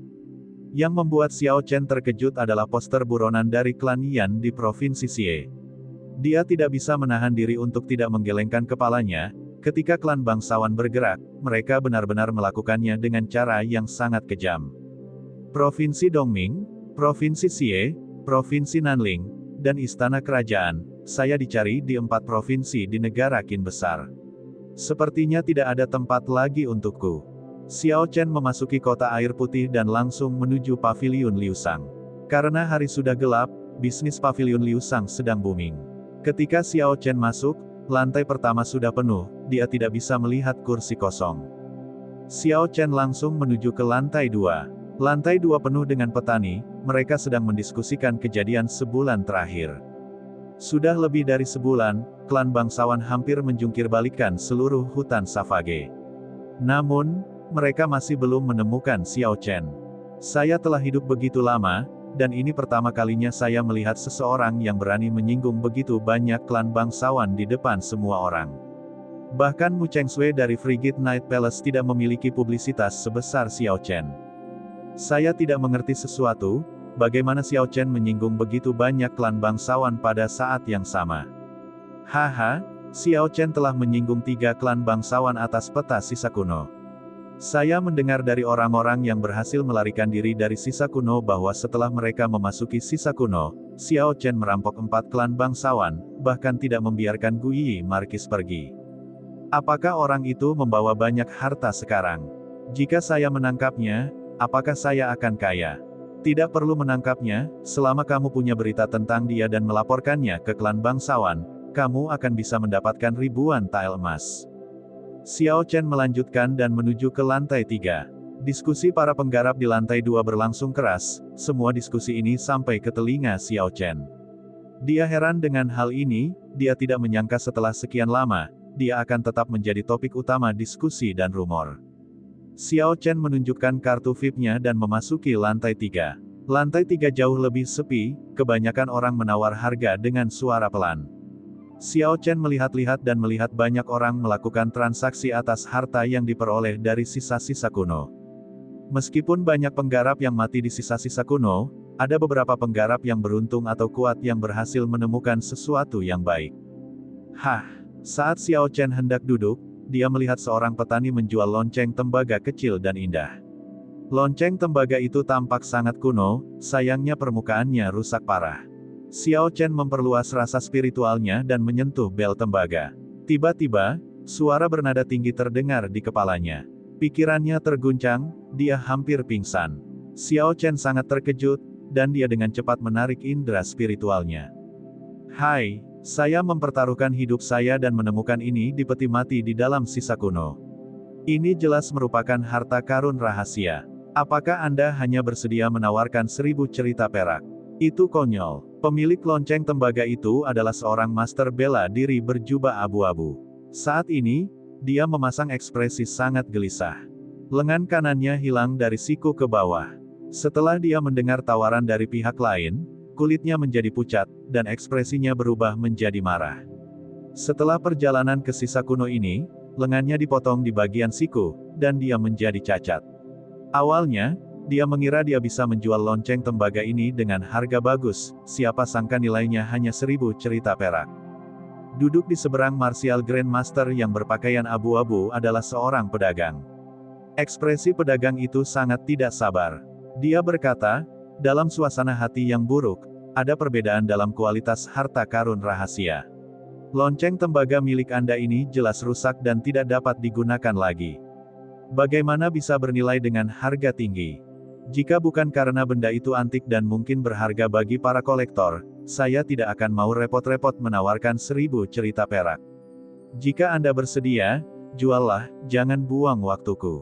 Yang membuat Xiao Chen terkejut adalah poster buronan dari klan Yan di Provinsi Xie. Dia tidak bisa menahan diri untuk tidak menggelengkan kepalanya. Ketika klan bangsawan bergerak, mereka benar-benar melakukannya dengan cara yang sangat kejam. Provinsi Dongming, Provinsi Xie, Provinsi Nanling, dan Istana Kerajaan, saya dicari di 4 provinsi di negara Qin besar. Sepertinya tidak ada tempat lagi untukku. Xiao Chen memasuki kota air putih dan langsung menuju paviliun Liu Sang. Karena hari sudah gelap, bisnis paviliun Liu Sang sedang booming. Ketika Xiao Chen masuk, lantai pertama sudah penuh, dia tidak bisa melihat kursi kosong. Xiao Chen langsung menuju ke lantai 2. Lantai 2 penuh dengan petani, mereka sedang mendiskusikan kejadian sebulan terakhir. Sudah lebih dari sebulan, klan bangsawan hampir menjungkir balikan seluruh hutan Savage. Namun, mereka masih belum menemukan Xiao Chen. Saya telah hidup begitu lama, dan ini pertama kalinya saya melihat seseorang yang berani menyinggung begitu banyak klan bangsawan di depan semua orang. Bahkan Mu Chengshui dari Frigid Night Palace tidak memiliki publisitas sebesar Xiao Chen. Saya tidak mengerti sesuatu, bagaimana Xiao Chen menyinggung begitu banyak klan bangsawan pada saat yang sama. Haha, Xiao Chen telah menyinggung 3 klan bangsawan atas peta sisa kuno. Saya mendengar dari orang-orang yang berhasil melarikan diri dari sisa kuno bahwa setelah mereka memasuki sisa kuno, Xiao Chen merampok 4 klan bangsawan, bahkan tidak membiarkan Guyi Markis pergi. Apakah orang itu membawa banyak harta sekarang? Jika saya menangkapnya, apakah saya akan kaya? Tidak perlu menangkapnya, selama kamu punya berita tentang dia dan melaporkannya ke klan bangsawan, kamu akan bisa mendapatkan ribuan tael emas. Xiao Chen melanjutkan dan menuju ke lantai 3. Diskusi para penggarap di lantai 2 berlangsung keras, semua diskusi ini sampai ke telinga Xiao Chen. Dia heran dengan hal ini, dia tidak menyangka setelah sekian lama, dia akan tetap menjadi topik utama diskusi dan rumor. Xiao Chen menunjukkan kartu VIP-nya dan memasuki lantai 3. Lantai 3 jauh lebih sepi, kebanyakan orang menawar harga dengan suara pelan. Xiao Chen melihat-lihat dan melihat banyak orang melakukan transaksi atas harta yang diperoleh dari sisa-sisa kuno. Meskipun banyak penggarap yang mati di sisa-sisa kuno, ada beberapa penggarap yang beruntung atau kuat yang berhasil menemukan sesuatu yang baik. Saat Xiao Chen hendak duduk, dia melihat seorang petani menjual lonceng tembaga kecil dan indah. Lonceng tembaga itu tampak sangat kuno, sayangnya permukaannya rusak parah. Xiao Chen memperluas rasa spiritualnya dan menyentuh bel tembaga. Tiba-tiba, suara bernada tinggi terdengar di kepalanya. Pikirannya terguncang, dia hampir pingsan. Xiao Chen sangat terkejut, dan dia dengan cepat menarik indera spiritualnya. Hai, saya mempertaruhkan hidup saya dan menemukan ini di peti mati di dalam sisa kuno. Ini jelas merupakan harta karun rahasia. Apakah Anda hanya bersedia menawarkan 1000 cerita perak? Itu konyol. Pemilik lonceng tembaga itu adalah seorang master bela diri berjubah abu-abu. Saat ini, dia memasang ekspresi sangat gelisah. Lengan kanannya hilang dari siku ke bawah. Setelah dia mendengar tawaran dari pihak lain, kulitnya menjadi pucat, dan ekspresinya berubah menjadi marah. Setelah perjalanan ke sisa kuno ini, lengannya dipotong di bagian siku, dan dia menjadi cacat. Awalnya, dia mengira dia bisa menjual lonceng tembaga ini dengan harga bagus, siapa sangka nilainya hanya 1000 cerita perak. Duduk di seberang Martial Grandmaster yang berpakaian abu-abu adalah seorang pedagang. Ekspresi pedagang itu sangat tidak sabar. Dia berkata, dalam suasana hati yang buruk, ada perbedaan dalam kualitas harta karun rahasia. Lonceng tembaga milik Anda ini jelas rusak dan tidak dapat digunakan lagi. Bagaimana bisa bernilai dengan harga tinggi? Jika bukan karena benda itu antik dan mungkin berharga bagi para kolektor, saya tidak akan mau repot-repot menawarkan 1000 cerita perak. Jika Anda bersedia, juallah, jangan buang waktuku.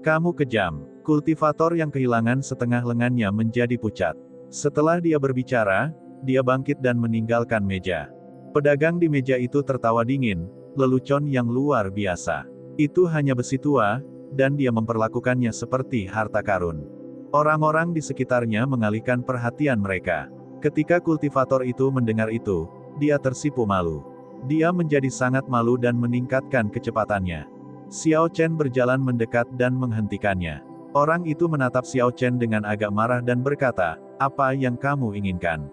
Kamu kejam. Kultivator yang kehilangan setengah lengannya menjadi pucat. Setelah dia berbicara, dia bangkit dan meninggalkan meja. Pedagang di meja itu tertawa dingin, lelucon yang luar biasa. Itu hanya besi tua, dan dia memperlakukannya seperti harta karun. Orang-orang di sekitarnya mengalihkan perhatian mereka. Ketika kultivator itu mendengar itu, dia tersipu malu. Dia menjadi sangat malu dan meningkatkan kecepatannya. Xiao Chen berjalan mendekat dan menghentikannya. Orang itu menatap Xiao Chen dengan agak marah dan berkata, "Apa yang kamu inginkan?"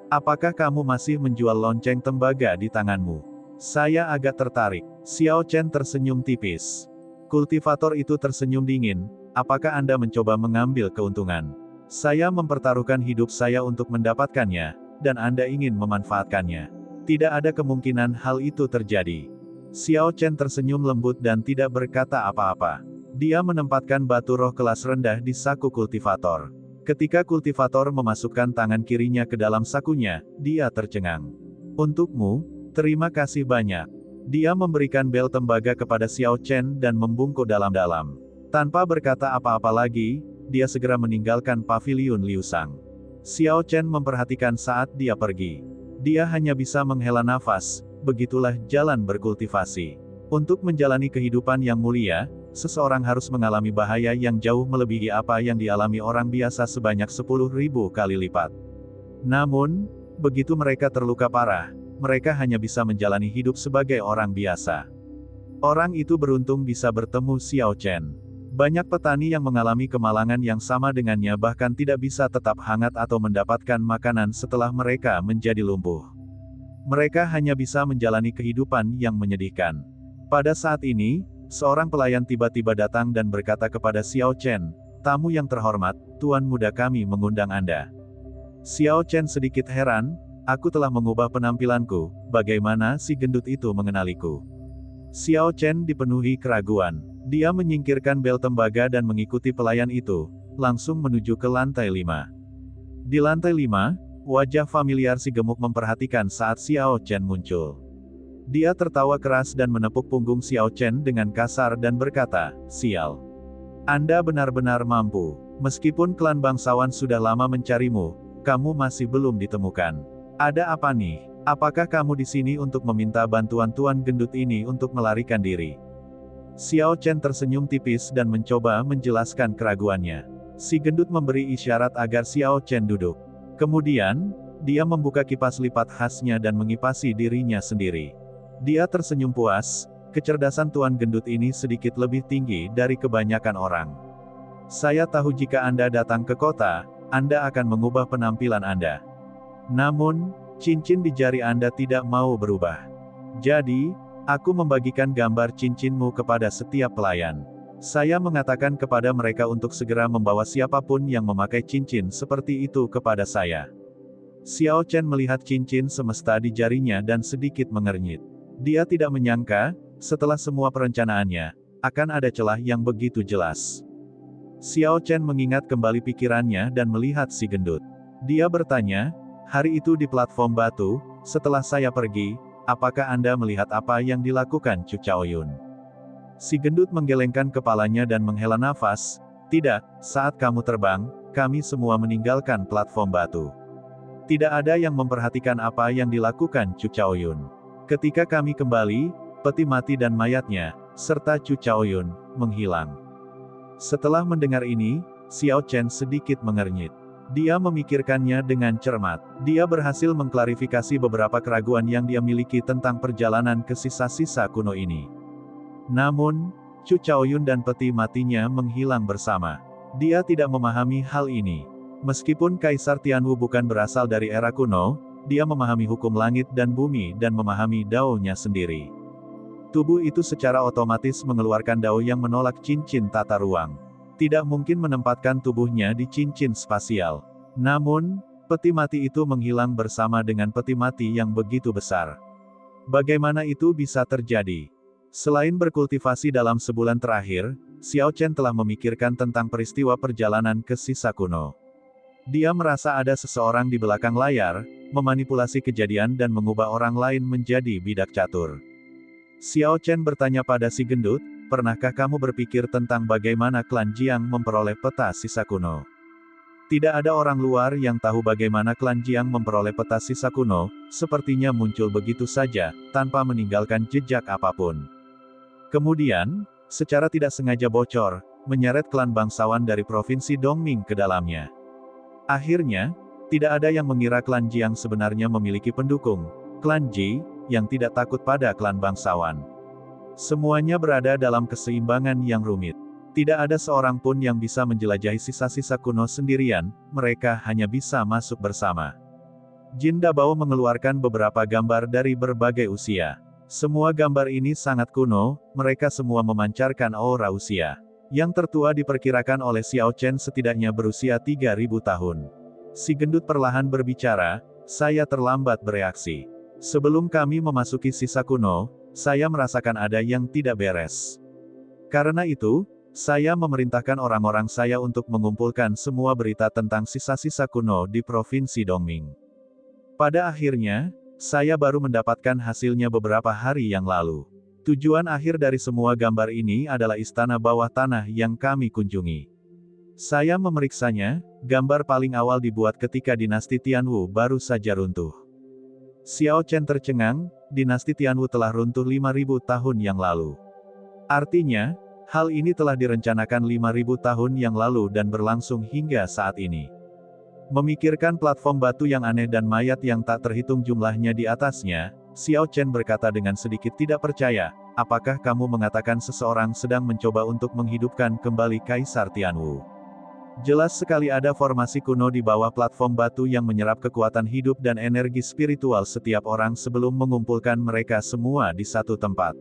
Apakah kamu masih menjual lonceng tembaga di tanganmu? Saya agak tertarik. Xiao Chen tersenyum tipis. Kultivator itu tersenyum dingin. Apakah Anda mencoba mengambil keuntungan? Saya mempertaruhkan hidup saya untuk mendapatkannya, dan Anda ingin memanfaatkannya. Tidak ada kemungkinan hal itu terjadi. Xiao Chen tersenyum lembut dan tidak berkata apa-apa. Dia menempatkan batu roh kelas rendah di saku kultivator. Ketika kultivator memasukkan tangan kirinya ke dalam sakunya, dia tercengang. Untukmu, terima kasih banyak. Dia memberikan bel tembaga kepada Xiao Chen dan membungkuk dalam-dalam. Tanpa berkata apa-apa lagi, dia segera meninggalkan paviliun Liu Sang. Xiao Chen memperhatikan saat dia pergi. Dia hanya bisa menghela nafas, begitulah jalan berkultivasi. Untuk menjalani kehidupan yang mulia, seseorang harus mengalami bahaya yang jauh melebihi apa yang dialami orang biasa sebanyak 10.000 kali lipat. Namun, begitu mereka terluka parah, mereka hanya bisa menjalani hidup sebagai orang biasa. Orang itu beruntung bisa bertemu Xiao Chen. Banyak petani yang mengalami kemalangan yang sama dengannya bahkan tidak bisa tetap hangat atau mendapatkan makanan setelah mereka menjadi lumpuh. Mereka hanya bisa menjalani kehidupan yang menyedihkan. Pada saat ini, seorang pelayan tiba-tiba datang dan berkata kepada Xiao Chen, "Tamu yang terhormat, Tuan Muda kami mengundang Anda." Xiao Chen sedikit heran, "Aku telah mengubah penampilanku, bagaimana si gendut itu mengenaliku?" Xiao Chen dipenuhi keraguan. Dia menyingkirkan bel tembaga dan mengikuti pelayan itu, langsung menuju ke lantai 5. Di lantai 5, wajah familiar si gemuk memperhatikan saat Xiao Chen muncul. Dia tertawa keras dan menepuk punggung Xiao Chen dengan kasar dan berkata, "Sial. Anda benar-benar mampu. Meskipun klan bangsawan sudah lama mencarimu, kamu masih belum ditemukan. Ada apa nih? Apakah kamu di sini untuk meminta bantuan Tuan gendut ini untuk melarikan diri?" Xiao Chen tersenyum tipis dan mencoba menjelaskan keraguannya. Si gendut memberi isyarat agar Xiao Chen duduk. Kemudian, dia membuka kipas lipat khasnya dan mengipasi dirinya sendiri. Dia tersenyum puas, kecerdasan Tuan gendut ini sedikit lebih tinggi dari kebanyakan orang. Saya tahu jika Anda datang ke kota, Anda akan mengubah penampilan Anda. Namun, cincin di jari Anda tidak mau berubah. Jadi, aku membagikan gambar cincinmu kepada setiap pelayan. Saya mengatakan kepada mereka untuk segera membawa siapapun yang memakai cincin seperti itu kepada saya. Xiao Chen melihat cincin semesta di jarinya dan sedikit mengernyit. Dia tidak menyangka, setelah semua perencanaannya, akan ada celah yang begitu jelas. Xiao Chen mengingat kembali pikirannya dan melihat si gendut. Dia bertanya, "Hari itu di platform batu, setelah saya pergi, apakah Anda melihat apa yang dilakukan Chu Chaoyun?" Si gendut menggelengkan kepalanya dan menghela nafas, "Tidak, saat kamu terbang, kami semua meninggalkan platform batu. Tidak ada yang memperhatikan apa yang dilakukan Chu Chaoyun. Ketika kami kembali, peti mati dan mayatnya, serta Chu Chaoyun, menghilang." Setelah mendengar ini, Xiao Chen sedikit mengernyit. Dia memikirkannya dengan cermat. Dia berhasil mengklarifikasi beberapa keraguan yang dia miliki tentang perjalanan ke sisa-sisa kuno ini. Namun, Chu Chaoyun dan peti matinya menghilang bersama. Dia tidak memahami hal ini. Meskipun Kaisar Tianwu bukan berasal dari era kuno, dia memahami hukum langit dan bumi dan memahami Dao-nya sendiri. Tubuh itu secara otomatis mengeluarkan Dao yang menolak cincin tata ruang. Tidak mungkin menempatkan tubuhnya di cincin spasial. Namun, peti mati itu menghilang bersama dengan peti mati yang begitu besar. Bagaimana itu bisa terjadi? Selain berkultivasi dalam sebulan terakhir, Xiao Chen telah memikirkan tentang peristiwa perjalanan ke sisa kuno. Dia merasa ada seseorang di belakang layar, memanipulasi kejadian dan mengubah orang lain menjadi bidak catur. Xiao Chen bertanya pada si gendut, "Pernahkah kamu berpikir tentang bagaimana klan Jiang memperoleh peta sisa kuno?" Tidak ada orang luar yang tahu bagaimana klan Jiang memperoleh peta sisa kuno, sepertinya muncul begitu saja, tanpa meninggalkan jejak apapun. Kemudian, secara tidak sengaja bocor, menyeret klan bangsawan dari provinsi Dongming ke dalamnya. Akhirnya, tidak ada yang mengira klan Jiang sebenarnya memiliki pendukung, klan Ji, yang tidak takut pada klan bangsawan. Semuanya berada dalam keseimbangan yang rumit. Tidak ada seorang pun yang bisa menjelajahi sisa-sisa kuno sendirian, mereka hanya bisa masuk bersama. Jin Dabao mengeluarkan beberapa gambar dari berbagai usia. Semua gambar ini sangat kuno, mereka semua memancarkan aura usia. Yang tertua diperkirakan oleh Xiao Chen setidaknya berusia 3000 tahun. Si gendut perlahan berbicara, saya terlambat bereaksi. Sebelum kami memasuki sisa kuno, saya merasakan ada yang tidak beres. Karena itu, saya memerintahkan orang-orang saya untuk mengumpulkan semua berita tentang sisa-sisa kuno di Provinsi Dongming. Pada akhirnya, saya baru mendapatkan hasilnya beberapa hari yang lalu. Tujuan akhir dari semua gambar ini adalah istana bawah tanah yang kami kunjungi. Saya memeriksanya, gambar paling awal dibuat ketika dinasti Tianwu baru saja runtuh. Xiao Chen tercengang, dinasti Tianwu telah runtuh 5000 tahun yang lalu. Artinya, hal ini telah direncanakan 5000 tahun yang lalu dan berlangsung hingga saat ini. Memikirkan platform batu yang aneh dan mayat yang tak terhitung jumlahnya di atasnya, Xiao Chen berkata dengan sedikit tidak percaya, apakah kamu mengatakan seseorang sedang mencoba untuk menghidupkan kembali Kaisar Tianwu? Jelas sekali ada formasi kuno di bawah platform batu yang menyerap kekuatan hidup dan energi spiritual setiap orang sebelum mengumpulkan mereka semua di satu tempat.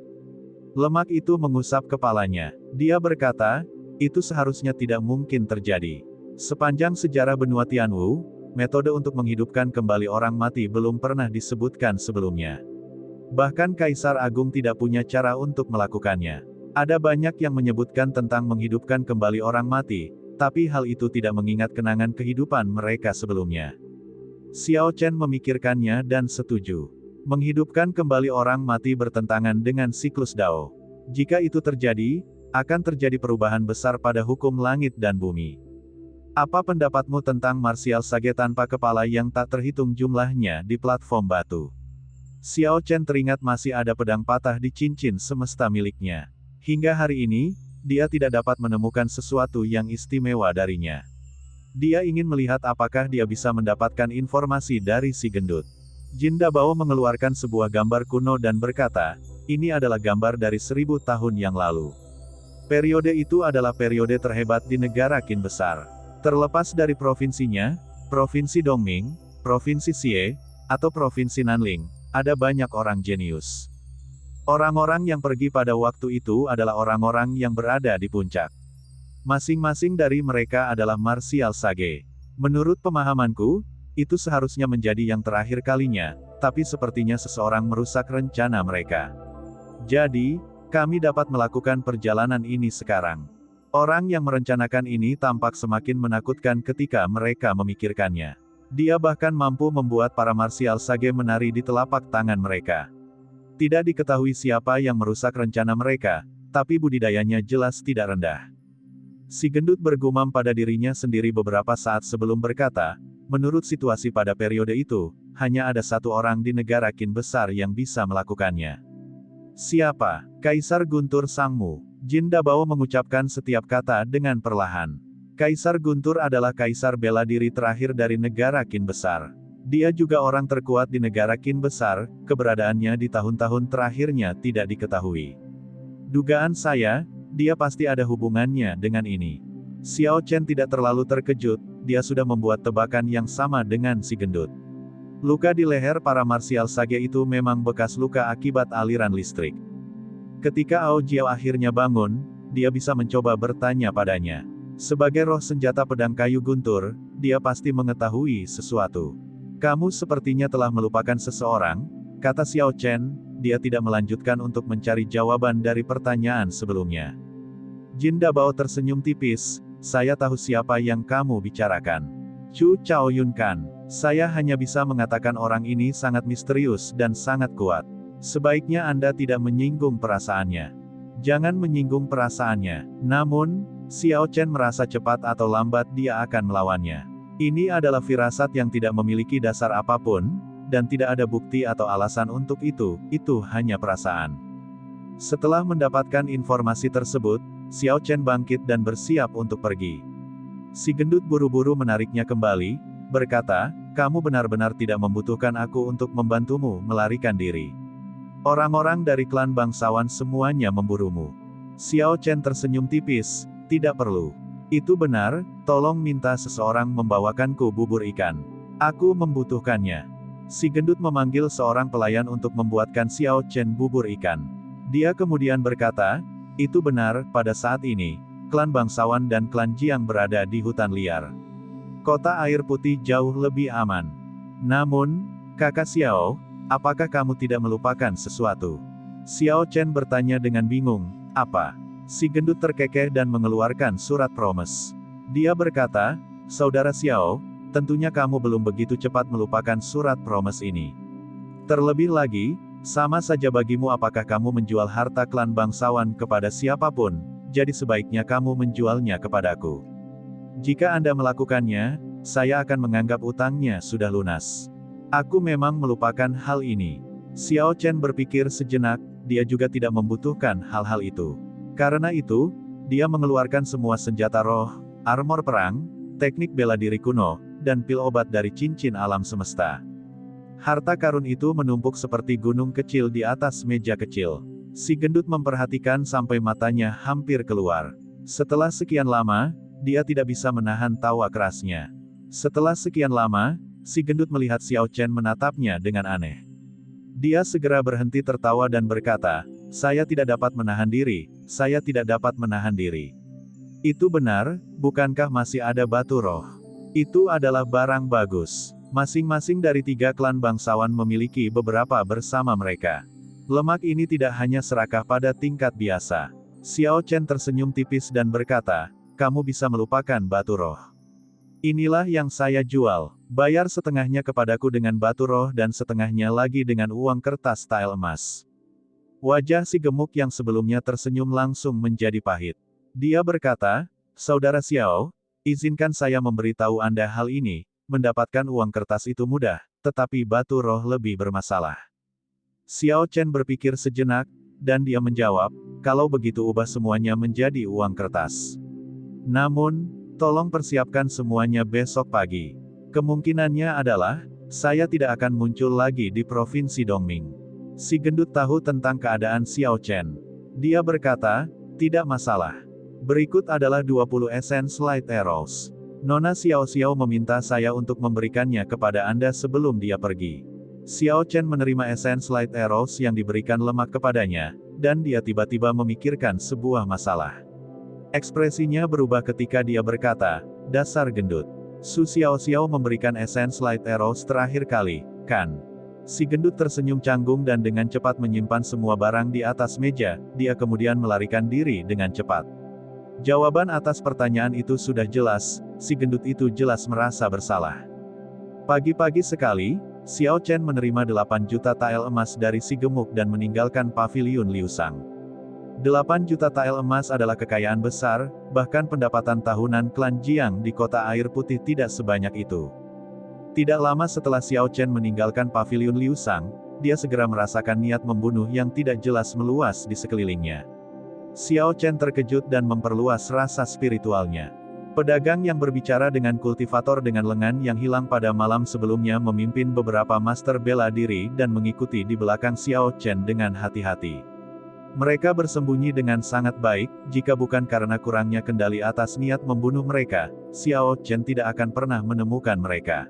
Lemak itu mengusap kepalanya. Dia berkata, itu seharusnya tidak mungkin terjadi. Sepanjang sejarah benua Tianwu, metode untuk menghidupkan kembali orang mati belum pernah disebutkan sebelumnya. Bahkan Kaisar Agung tidak punya cara untuk melakukannya. Ada banyak yang menyebutkan tentang menghidupkan kembali orang mati, tapi hal itu tidak mengingat kenangan kehidupan mereka sebelumnya. Xiao Chen memikirkannya dan setuju. Menghidupkan kembali orang mati bertentangan dengan siklus Dao. Jika itu terjadi, akan terjadi perubahan besar pada hukum langit dan bumi. Apa pendapatmu tentang martial sage tanpa kepala yang tak terhitung jumlahnya di platform batu? Xiao Chen teringat masih ada pedang patah di cincin semesta miliknya. Hingga hari ini, dia tidak dapat menemukan sesuatu yang istimewa darinya. Dia ingin melihat apakah dia bisa mendapatkan informasi dari si gendut. Jin Dabao mengeluarkan sebuah gambar kuno dan berkata, ini adalah gambar dari 1000 tahun yang lalu. Periode itu adalah periode terhebat di negara Qin besar. Terlepas dari provinsinya, Provinsi Dongming, Provinsi Xie, atau Provinsi Nanling, ada banyak orang jenius. Orang-orang yang pergi pada waktu itu adalah orang-orang yang berada di puncak. Masing-masing dari mereka adalah martial sage. Menurut pemahamanku, itu seharusnya menjadi yang terakhir kalinya, tapi sepertinya seseorang merusak rencana mereka. Jadi, kami dapat melakukan perjalanan ini sekarang. Orang yang merencanakan ini tampak semakin menakutkan ketika mereka memikirkannya. Dia bahkan mampu membuat para martial sage menari di telapak tangan mereka. Tidak diketahui siapa yang merusak rencana mereka, tapi budidayanya jelas tidak rendah. Si gendut bergumam pada dirinya sendiri beberapa saat sebelum berkata, menurut situasi pada periode itu, hanya ada satu orang di negara Qin besar yang bisa melakukannya. Siapa? Kaisar Guntur Sangmu. Jin Dabao mengucapkan setiap kata dengan perlahan. Kaisar Guntur adalah kaisar bela diri terakhir dari negara Qin besar. Dia juga orang terkuat di negara Qin besar, keberadaannya di tahun-tahun terakhirnya tidak diketahui. Dugaan saya, dia pasti ada hubungannya dengan ini. Xiao Chen tidak terlalu terkejut, dia sudah membuat tebakan yang sama dengan si gendut. Luka di leher para martial sage itu memang bekas luka akibat aliran listrik. Ketika Ao Jiao akhirnya bangun, dia bisa mencoba bertanya padanya. Sebagai roh senjata pedang kayu guntur, dia pasti mengetahui sesuatu. Kamu sepertinya telah melupakan seseorang, kata Xiao Chen, dia tidak melanjutkan untuk mencari jawaban dari pertanyaan sebelumnya. Jin Dabao tersenyum tipis, saya tahu siapa yang kamu bicarakan. Chu Chaoyun kan. Saya hanya bisa mengatakan orang ini sangat misterius dan sangat kuat. Sebaiknya Anda tidak menyinggung perasaannya. Jangan menyinggung perasaannya. Namun, Xiao Chen merasa cepat atau lambat dia akan melawannya. Ini adalah firasat yang tidak memiliki dasar apapun, dan tidak ada bukti atau alasan untuk itu hanya perasaan. Setelah mendapatkan informasi tersebut, Xiao Chen bangkit dan bersiap untuk pergi. Si gendut buru-buru menariknya kembali, berkata, kamu benar-benar tidak membutuhkan aku untuk membantumu melarikan diri. Orang-orang dari klan bangsawan semuanya memburumu. Xiao Chen tersenyum tipis, tidak perlu. Itu benar, tolong minta seseorang membawakanku bubur ikan. Aku membutuhkannya. Si gendut memanggil seorang pelayan untuk membuatkan Xiao Chen bubur ikan. Dia kemudian berkata, itu benar, pada saat ini, klan bangsawan dan klan Jiang berada di hutan liar. Kota air putih jauh lebih aman. Namun, kakak Xiao, apakah kamu tidak melupakan sesuatu? Xiao Chen bertanya dengan bingung, apa? Si gendut terkekeh dan mengeluarkan surat promes. Dia berkata, saudara Xiao, tentunya kamu belum begitu cepat melupakan surat promes ini. Terlebih lagi, sama saja bagimu apakah kamu menjual harta klan bangsawan kepada siapapun, jadi sebaiknya kamu menjualnya kepadaku. Jika Anda melakukannya, saya akan menganggap utangnya sudah lunas. Aku memang melupakan hal ini. Xiao Chen berpikir sejenak, dia juga tidak membutuhkan hal-hal itu. Karena itu, dia mengeluarkan semua senjata roh, armor perang, teknik bela diri kuno, dan pil obat dari cincin alam semesta. Harta karun itu menumpuk seperti gunung kecil di atas meja kecil. Si gendut memperhatikan sampai matanya hampir keluar. Setelah sekian lama, dia tidak bisa menahan tawa kerasnya. Setelah sekian lama, si gendut melihat Xiao Chen menatapnya dengan aneh. Dia segera berhenti tertawa dan berkata, saya tidak dapat menahan diri, saya tidak dapat menahan diri. Itu benar, bukankah masih ada batu roh? Itu adalah barang bagus. Masing-masing dari 3 klan bangsawan memiliki beberapa bersama mereka. Lemak ini tidak hanya serakah pada tingkat biasa. Xiao Chen tersenyum tipis dan berkata, kamu bisa melupakan batu roh. Inilah yang saya jual. Bayar setengahnya kepadaku dengan batu roh dan setengahnya lagi dengan uang kertas tael emas. Wajah si gemuk yang sebelumnya tersenyum langsung menjadi pahit. Dia berkata, saudara Xiao, izinkan saya memberitahu Anda hal ini, mendapatkan uang kertas itu mudah, tetapi batu roh lebih bermasalah. Xiao Chen berpikir sejenak, dan dia menjawab, kalau begitu ubah semuanya menjadi uang kertas. Namun, tolong persiapkan semuanya besok pagi. Kemungkinannya adalah, saya tidak akan muncul lagi di Provinsi Dongming. Si gendut tahu tentang keadaan Xiao Chen. Dia berkata, tidak masalah. Berikut adalah 20 essence light arrows. Nona Xiao Xiao meminta saya untuk memberikannya kepada Anda sebelum dia pergi. Xiao Chen menerima essence light arrows yang diberikan lemak kepadanya, dan dia tiba-tiba memikirkan sebuah masalah. Ekspresinya berubah ketika dia berkata, dasar gendut. Su Xiao Xiao memberikan essence light arrows terakhir kali, kan? Si gendut tersenyum canggung dan dengan cepat menyimpan semua barang di atas meja, dia kemudian melarikan diri dengan cepat. Jawaban atas pertanyaan itu sudah jelas, si gendut itu jelas merasa bersalah. Pagi-pagi sekali, Xiao Chen menerima 8 juta tael emas dari si gemuk dan meninggalkan paviliun Liusang. 8 juta tael emas adalah kekayaan besar, bahkan pendapatan tahunan klan Jiang di kota air putih tidak sebanyak itu. Tidak lama setelah Xiao Chen meninggalkan paviliun Liusang, dia segera merasakan niat membunuh yang tidak jelas meluas di sekelilingnya. Xiao Chen terkejut dan memperluas rasa spiritualnya. Pedagang yang berbicara dengan kultivator dengan lengan yang hilang pada malam sebelumnya memimpin beberapa master bela diri dan mengikuti di belakang Xiao Chen dengan hati-hati. Mereka bersembunyi dengan sangat baik, jika bukan karena kurangnya kendali atas niat membunuh mereka, Xiao Chen tidak akan pernah menemukan mereka.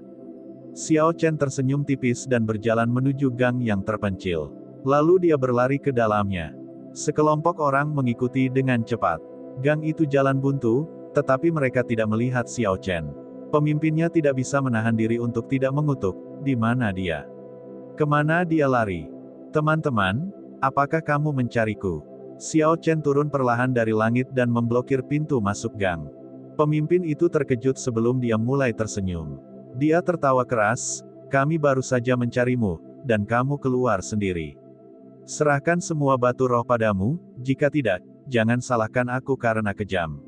Xiao Chen tersenyum tipis dan berjalan menuju gang yang terpencil. Lalu dia berlari ke dalamnya. Sekelompok orang mengikuti dengan cepat. Gang itu jalan buntu, tetapi mereka tidak melihat Xiao Chen. Pemimpinnya tidak bisa menahan diri untuk tidak mengutuk, di mana dia? Kemana dia lari? Teman-teman, apakah kamu mencariku? Xiao Chen turun perlahan dari langit dan memblokir pintu masuk gang. Pemimpin itu terkejut sebelum dia mulai tersenyum. Dia tertawa keras, kami baru saja mencarimu, dan kamu keluar sendiri. Serahkan semua batu roh padamu, jika tidak, jangan salahkan aku karena kejam.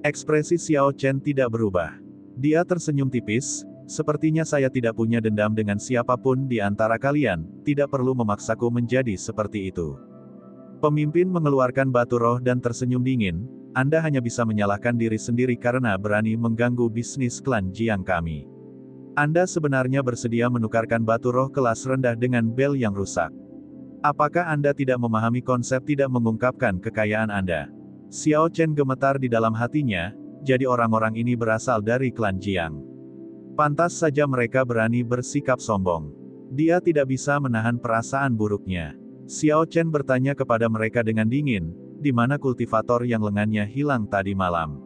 Ekspresi Xiao Chen tidak berubah. Dia tersenyum tipis, sepertinya saya tidak punya dendam dengan siapapun di antara kalian, tidak perlu memaksaku menjadi seperti itu. Pemimpin mengeluarkan batu roh dan tersenyum dingin, Anda hanya bisa menyalahkan diri sendiri karena berani mengganggu bisnis klan Jiang kami. Anda sebenarnya bersedia menukarkan batu roh kelas rendah dengan bel yang rusak. Apakah Anda tidak memahami konsep tidak mengungkapkan kekayaan Anda? Xiao Chen gemetar di dalam hatinya, jadi orang-orang ini berasal dari klan Jiang. Pantas saja mereka berani bersikap sombong. Dia tidak bisa menahan perasaan buruknya. Xiao Chen bertanya kepada mereka dengan dingin, di mana kultivator yang lengannya hilang tadi malam.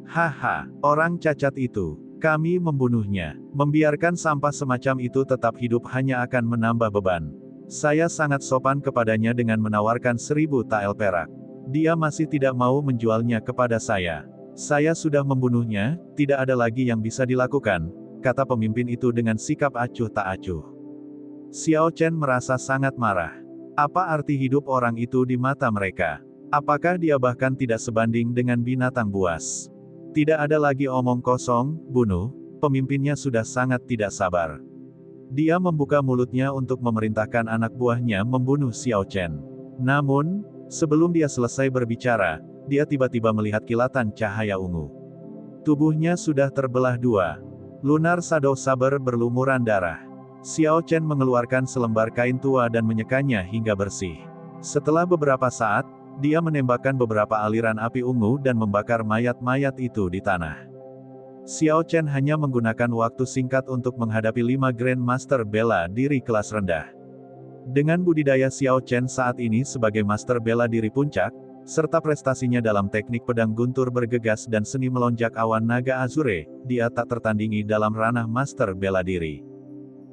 Haha, orang cacat itu. Kami membunuhnya. Membiarkan sampah semacam itu tetap hidup hanya akan menambah beban. Saya sangat sopan kepadanya dengan menawarkan 1000 tael perak. Dia masih tidak mau menjualnya kepada saya. Saya sudah membunuhnya, tidak ada lagi yang bisa dilakukan, kata pemimpin itu dengan sikap acuh tak acuh. Xiao Chen merasa sangat marah. Apa arti hidup orang itu di mata mereka? Apakah dia bahkan tidak sebanding dengan binatang buas? Tidak ada lagi omong kosong, bunuh, pemimpinnya sudah sangat tidak sabar. Dia membuka mulutnya untuk memerintahkan anak buahnya membunuh Xiao Chen. Namun, sebelum dia selesai berbicara, dia tiba-tiba melihat kilatan cahaya ungu. Tubuhnya sudah terbelah dua. Lunar Shadow Saber berlumuran darah. Xiao Chen mengeluarkan selembar kain tua dan menyekanya hingga bersih. Setelah beberapa saat, dia menembakkan beberapa aliran api ungu dan membakar mayat-mayat itu di tanah. Xiao Chen hanya menggunakan waktu singkat untuk menghadapi 5 Grandmaster bela diri kelas rendah. Dengan budidaya Xiao Chen saat ini sebagai Master bela diri puncak, serta prestasinya dalam teknik pedang guntur bergegas dan seni melonjak awan naga azure, dia tak tertandingi dalam ranah Master bela diri.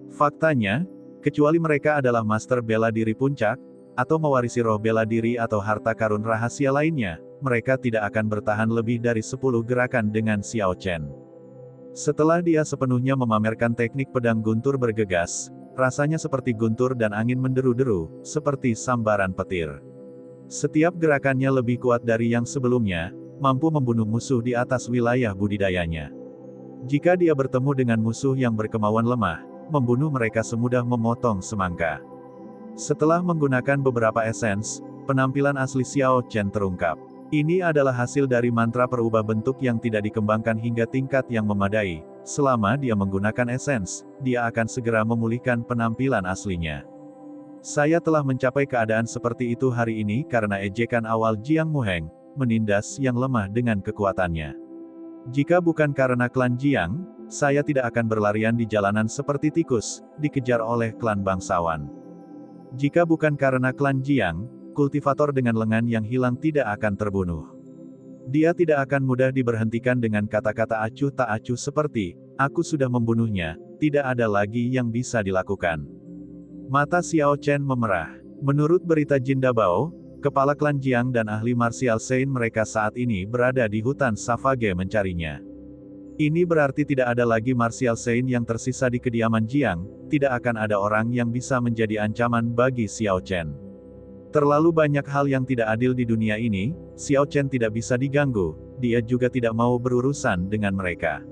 Faktanya, kecuali mereka adalah Master bela diri puncak, atau mewarisi roh bela diri atau harta karun rahasia lainnya, mereka tidak akan bertahan lebih dari 10 gerakan dengan Xiao Chen. Setelah dia sepenuhnya memamerkan teknik pedang guntur bergegas, rasanya seperti guntur dan angin menderu-deru, seperti sambaran petir. Setiap gerakannya lebih kuat dari yang sebelumnya, mampu membunuh musuh di atas wilayah budidayanya. Jika dia bertemu dengan musuh yang berkemauan lemah, membunuh mereka semudah memotong semangka. Setelah menggunakan beberapa esens, penampilan asli Xiao Chen terungkap. Ini adalah hasil dari mantra perubah bentuk yang tidak dikembangkan hingga tingkat yang memadai. Selama dia menggunakan esens, dia akan segera memulihkan penampilan aslinya. Saya telah mencapai keadaan seperti itu hari ini karena ejekan awal Jiang Muheng, menindas yang lemah dengan kekuatannya. Jika bukan karena klan Jiang, saya tidak akan berlarian di jalanan seperti tikus, dikejar oleh klan bangsawan. Jika bukan karena klan Jiang, kultivator dengan lengan yang hilang tidak akan terbunuh. Dia tidak akan mudah diberhentikan dengan kata-kata acuh tak acuh seperti, aku sudah membunuhnya, tidak ada lagi yang bisa dilakukan. Mata Xiao Chen memerah. Menurut berita Jinda Bao, kepala klan Jiang dan ahli martial Sein mereka saat ini berada di hutan Savage mencarinya. Ini berarti tidak ada lagi martial Sein yang tersisa di kediaman Jiang, tidak akan ada orang yang bisa menjadi ancaman bagi Xiao Chen. Terlalu banyak hal yang tidak adil di dunia ini, Xiao Chen tidak bisa diganggu, dia juga tidak mau berurusan dengan mereka.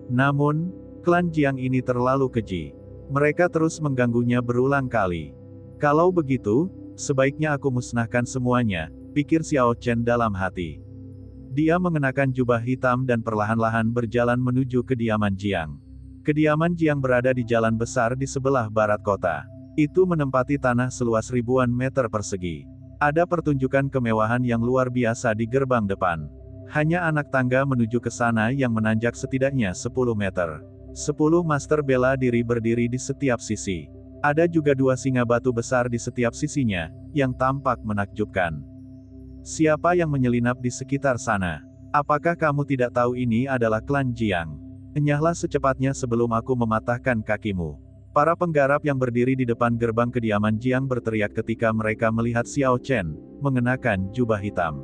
Namun, klan Jiang ini terlalu keji. Mereka terus mengganggunya berulang kali. Kalau begitu, sebaiknya aku musnahkan semuanya, pikir Xiao Chen dalam hati. Dia mengenakan jubah hitam dan perlahan-lahan berjalan menuju kediaman Jiang. Kediaman Jiang berada di jalan besar di sebelah barat kota. Itu menempati tanah seluas ribuan meter persegi. Ada pertunjukan kemewahan yang luar biasa di gerbang depan. Hanya anak tangga menuju ke sana yang menanjak setidaknya 10 meter. 10 master bela diri berdiri di setiap sisi. Ada juga 2 singa batu besar di setiap sisinya, yang tampak menakjubkan. Siapa yang menyelinap di sekitar sana? Apakah kamu tidak tahu ini adalah klan Jiang? Enyahlah secepatnya sebelum aku mematahkan kakimu. Para penggarap yang berdiri di depan gerbang kediaman Jiang berteriak ketika mereka melihat Xiao Chen, mengenakan jubah hitam.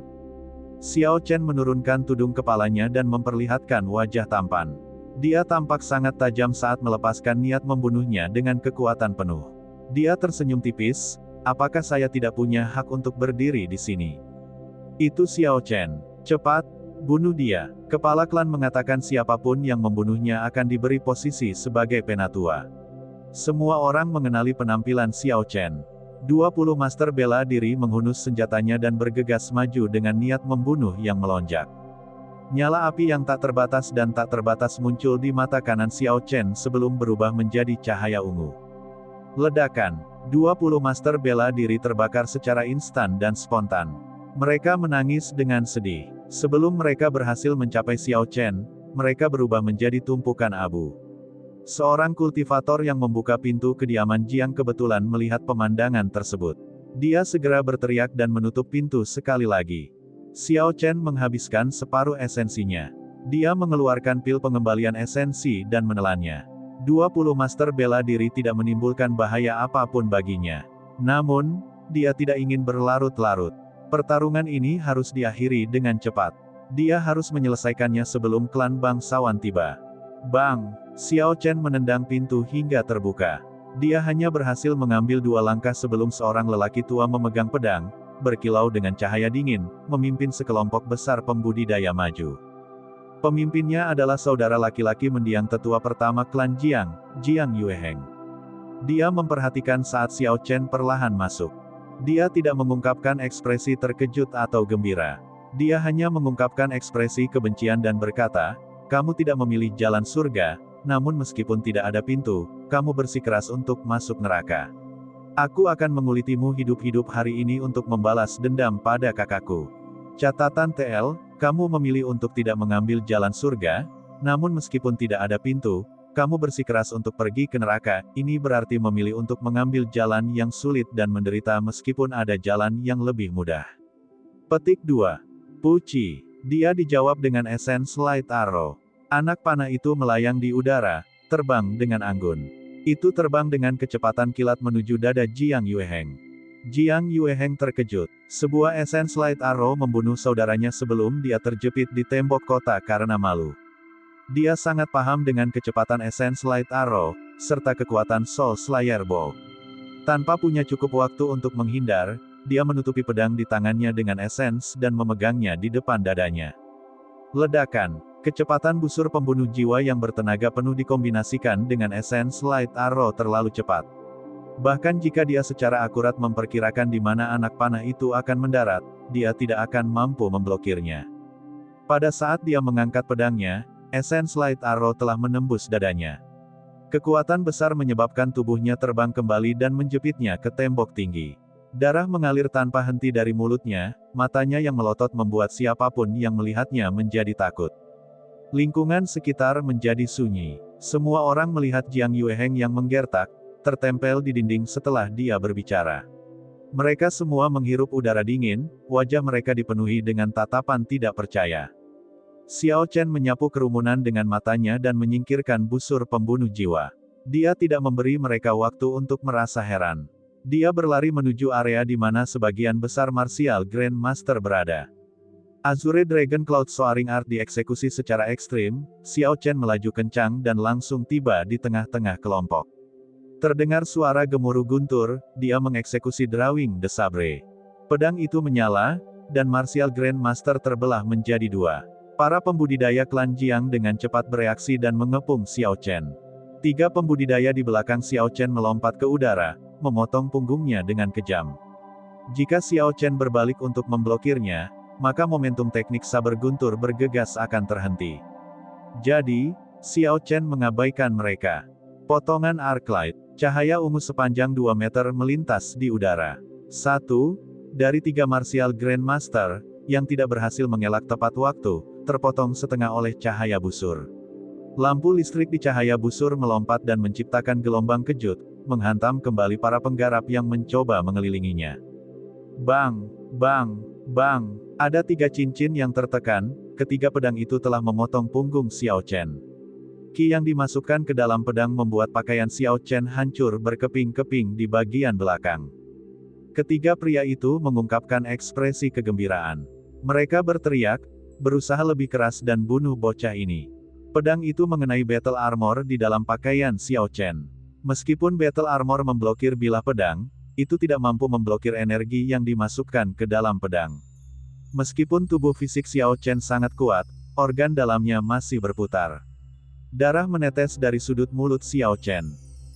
Xiao Chen menurunkan tudung kepalanya dan memperlihatkan wajah tampan. Dia tampak sangat tajam saat melepaskan niat membunuhnya dengan kekuatan penuh. Dia tersenyum tipis, apakah saya tidak punya hak untuk berdiri di sini? Itu Xiao Chen. Cepat, bunuh dia. Kepala klan mengatakan siapapun yang membunuhnya akan diberi posisi sebagai penatua. Semua orang mengenali penampilan Xiao Chen. 20 master bela diri menghunus senjatanya dan bergegas maju dengan niat membunuh yang melonjak. Nyala api yang tak terbatas dan tak terbatas muncul di mata kanan Xiao Chen sebelum berubah menjadi cahaya ungu. Ledakan. 20 master bela diri terbakar secara instan dan spontan. Mereka menangis dengan sedih. Sebelum mereka berhasil mencapai Xiao Chen, mereka berubah menjadi tumpukan abu. Seorang kultivator yang membuka pintu kediaman Jiang kebetulan melihat pemandangan tersebut. Dia segera berteriak dan menutup pintu sekali lagi. Xiao Chen menghabiskan separuh esensinya. Dia mengeluarkan pil pengembalian esensi dan menelannya. 20 master bela diri tidak menimbulkan bahaya apapun baginya. Namun, dia tidak ingin berlarut-larut. Pertarungan ini harus diakhiri dengan cepat. Dia harus menyelesaikannya sebelum klan bangsawan tiba. Bang! Xiao Chen menendang pintu hingga terbuka. Dia hanya berhasil mengambil 2 langkah sebelum seorang lelaki tua memegang pedang, berkilau dengan cahaya dingin, memimpin sekelompok besar pembudidaya maju. Pemimpinnya adalah saudara laki-laki mendiang tetua pertama klan Jiang, Jiang Yueheng. Dia memperhatikan saat Xiao Chen perlahan masuk. Dia tidak mengungkapkan ekspresi terkejut atau gembira. Dia hanya mengungkapkan ekspresi kebencian dan berkata, "Kamu tidak memilih jalan surga, namun meskipun tidak ada pintu, kamu bersikeras untuk masuk neraka. Aku akan mengulitimu hidup-hidup hari ini untuk membalas dendam pada kakakku." Catatan TL, kamu memilih untuk tidak mengambil jalan surga, namun meskipun tidak ada pintu, kamu bersikeras untuk pergi ke neraka, ini berarti memilih untuk mengambil jalan yang sulit dan menderita meskipun ada jalan yang lebih mudah. Petik 2. Puci. Dia dijawab dengan Essence Light Arrow. Anak panah itu melayang di udara, terbang dengan anggun. Itu terbang dengan kecepatan kilat menuju dada Jiang Yueheng. Jiang Yueheng terkejut. Sebuah Essence Light Arrow membunuh saudaranya sebelum dia terjepit di tembok kota karena malu. Dia sangat paham dengan kecepatan Essence Light Arrow, serta kekuatan Soul Slayer Bow. Tanpa punya cukup waktu untuk menghindar, dia menutupi pedang di tangannya dengan Essence dan memegangnya di depan dadanya. Ledakan. Kecepatan busur pembunuh jiwa yang bertenaga penuh dikombinasikan dengan Essence Light Arrow terlalu cepat. Bahkan jika dia secara akurat memperkirakan di mana anak panah itu akan mendarat, dia tidak akan mampu memblokirnya. Pada saat dia mengangkat pedangnya, Essence Light Arrow telah menembus dadanya. Kekuatan besar menyebabkan tubuhnya terbang kembali dan menjepitnya ke tembok tinggi. Darah mengalir tanpa henti dari mulutnya, matanya yang melotot membuat siapapun yang melihatnya menjadi takut. Lingkungan sekitar menjadi sunyi. Semua orang melihat Jiang Yueheng yang menggertak, tertempel di dinding setelah dia berbicara. Mereka semua menghirup udara dingin, wajah mereka dipenuhi dengan tatapan tidak percaya. Xiao Chen menyapu kerumunan dengan matanya dan menyingkirkan busur pembunuh jiwa. Dia tidak memberi mereka waktu untuk merasa heran. Dia berlari menuju area di mana sebagian besar martial Grandmaster berada. Azure Dragon Cloud Soaring Art dieksekusi secara ekstrim, Xiao Chen melaju kencang dan langsung tiba di tengah-tengah kelompok. Terdengar suara gemuruh guntur, dia mengeksekusi Drawing the Sabre. Pedang itu menyala, dan Martial Grandmaster terbelah menjadi 2. Para pembudidaya klan Jiang dengan cepat bereaksi dan mengepung Xiao Chen. 3 pembudidaya di belakang Xiao Chen melompat ke udara, memotong punggungnya dengan kejam. Jika Xiao Chen berbalik untuk memblokirnya, maka momentum teknik saber guntur bergegas akan terhenti. Jadi, Xiao Chen mengabaikan mereka. Potongan Arclight, cahaya ungu sepanjang 2 meter melintas di udara. 1 dari 3 martial Grandmaster, yang tidak berhasil mengelak tepat waktu, terpotong setengah oleh cahaya busur. Lampu listrik di cahaya busur melompat dan menciptakan gelombang kejut, menghantam kembali para penggarap yang mencoba mengelilinginya. Bang! Bang! Bang! Ada 3 cincin yang tertekan, ketiga pedang itu telah memotong punggung Xiao Chen. Ki yang dimasukkan ke dalam pedang membuat pakaian Xiao Chen hancur berkeping-keping di bagian belakang. Ketiga pria itu mengungkapkan ekspresi kegembiraan. Mereka berteriak, berusaha lebih keras dan bunuh bocah ini. Pedang itu mengenai battle armor di dalam pakaian Xiao Chen. Meskipun battle armor memblokir bilah pedang, itu tidak mampu memblokir energi yang dimasukkan ke dalam pedang. Meskipun tubuh fisik Xiao Chen sangat kuat, organ dalamnya masih berputar. Darah menetes dari sudut mulut Xiao Chen.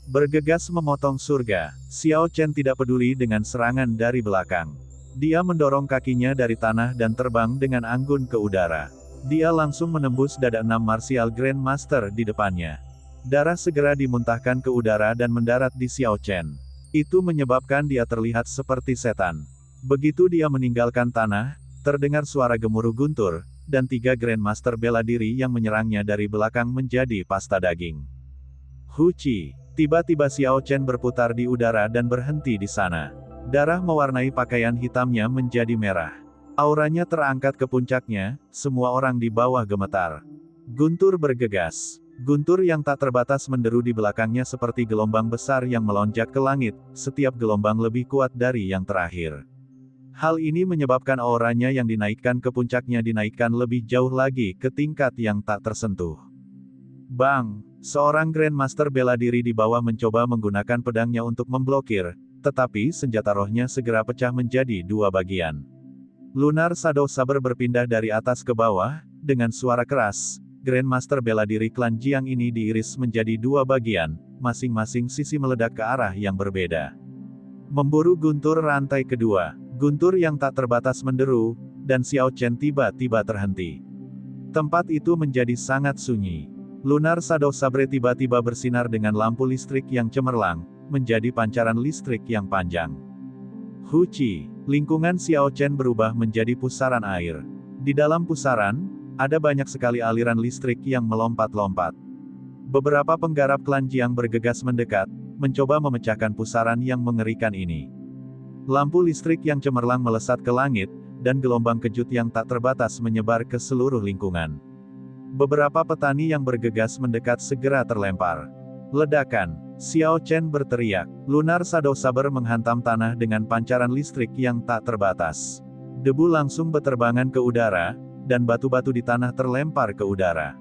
Bergegas memotong surga, Xiao Chen tidak peduli dengan serangan dari belakang. Dia mendorong kakinya dari tanah dan terbang dengan anggun ke udara. Dia langsung menembus dada 6 martial Grandmaster di depannya. Darah segera dimuntahkan ke udara dan mendarat di Xiao Chen. Itu menyebabkan dia terlihat seperti setan. Begitu dia meninggalkan tanah, terdengar suara gemuruh guntur, dan 3 Grandmaster bela diri yang menyerangnya dari belakang menjadi pasta daging. Hu Qi. Tiba-tiba Xiao Chen berputar di udara dan berhenti di sana. Darah mewarnai pakaian hitamnya menjadi merah. Auranya terangkat ke puncaknya, semua orang di bawah gemetar. Guntur bergegas. Guntur yang tak terbatas menderu di belakangnya seperti gelombang besar yang melonjak ke langit, setiap gelombang lebih kuat dari yang terakhir. Hal ini menyebabkan auranya yang dinaikkan ke puncaknya dinaikkan lebih jauh lagi ke tingkat yang tak tersentuh. Bang! Seorang Grandmaster bela diri di bawah mencoba menggunakan pedangnya untuk memblokir, tetapi senjata rohnya segera pecah menjadi dua bagian. Lunar Shadow Saber berpindah dari atas ke bawah, dengan suara keras, Grandmaster bela diri klan Jiang ini diiris menjadi dua bagian, masing-masing sisi meledak ke arah yang berbeda. Memburu guntur rantai kedua, guntur yang tak terbatas menderu, dan Xiao Chen tiba-tiba terhenti. Tempat itu menjadi sangat sunyi. Lunar Shadow Sabre tiba-tiba bersinar dengan lampu listrik yang cemerlang, menjadi pancaran listrik yang panjang. Hu Qi, lingkungan Xiao Chen berubah menjadi pusaran air. Di dalam pusaran, ada banyak sekali aliran listrik yang melompat-lompat. Beberapa penggarap klan Jiang bergegas mendekat, mencoba memecahkan pusaran yang mengerikan ini. Lampu listrik yang cemerlang melesat ke langit, dan gelombang kejut yang tak terbatas menyebar ke seluruh lingkungan. Beberapa petani yang bergegas mendekat segera terlempar. Ledakan! Xiao Chen berteriak. Lunar Shadow Saber menghantam tanah dengan pancaran listrik yang tak terbatas. Debu langsung beterbangan ke udara, dan batu-batu di tanah terlempar ke udara.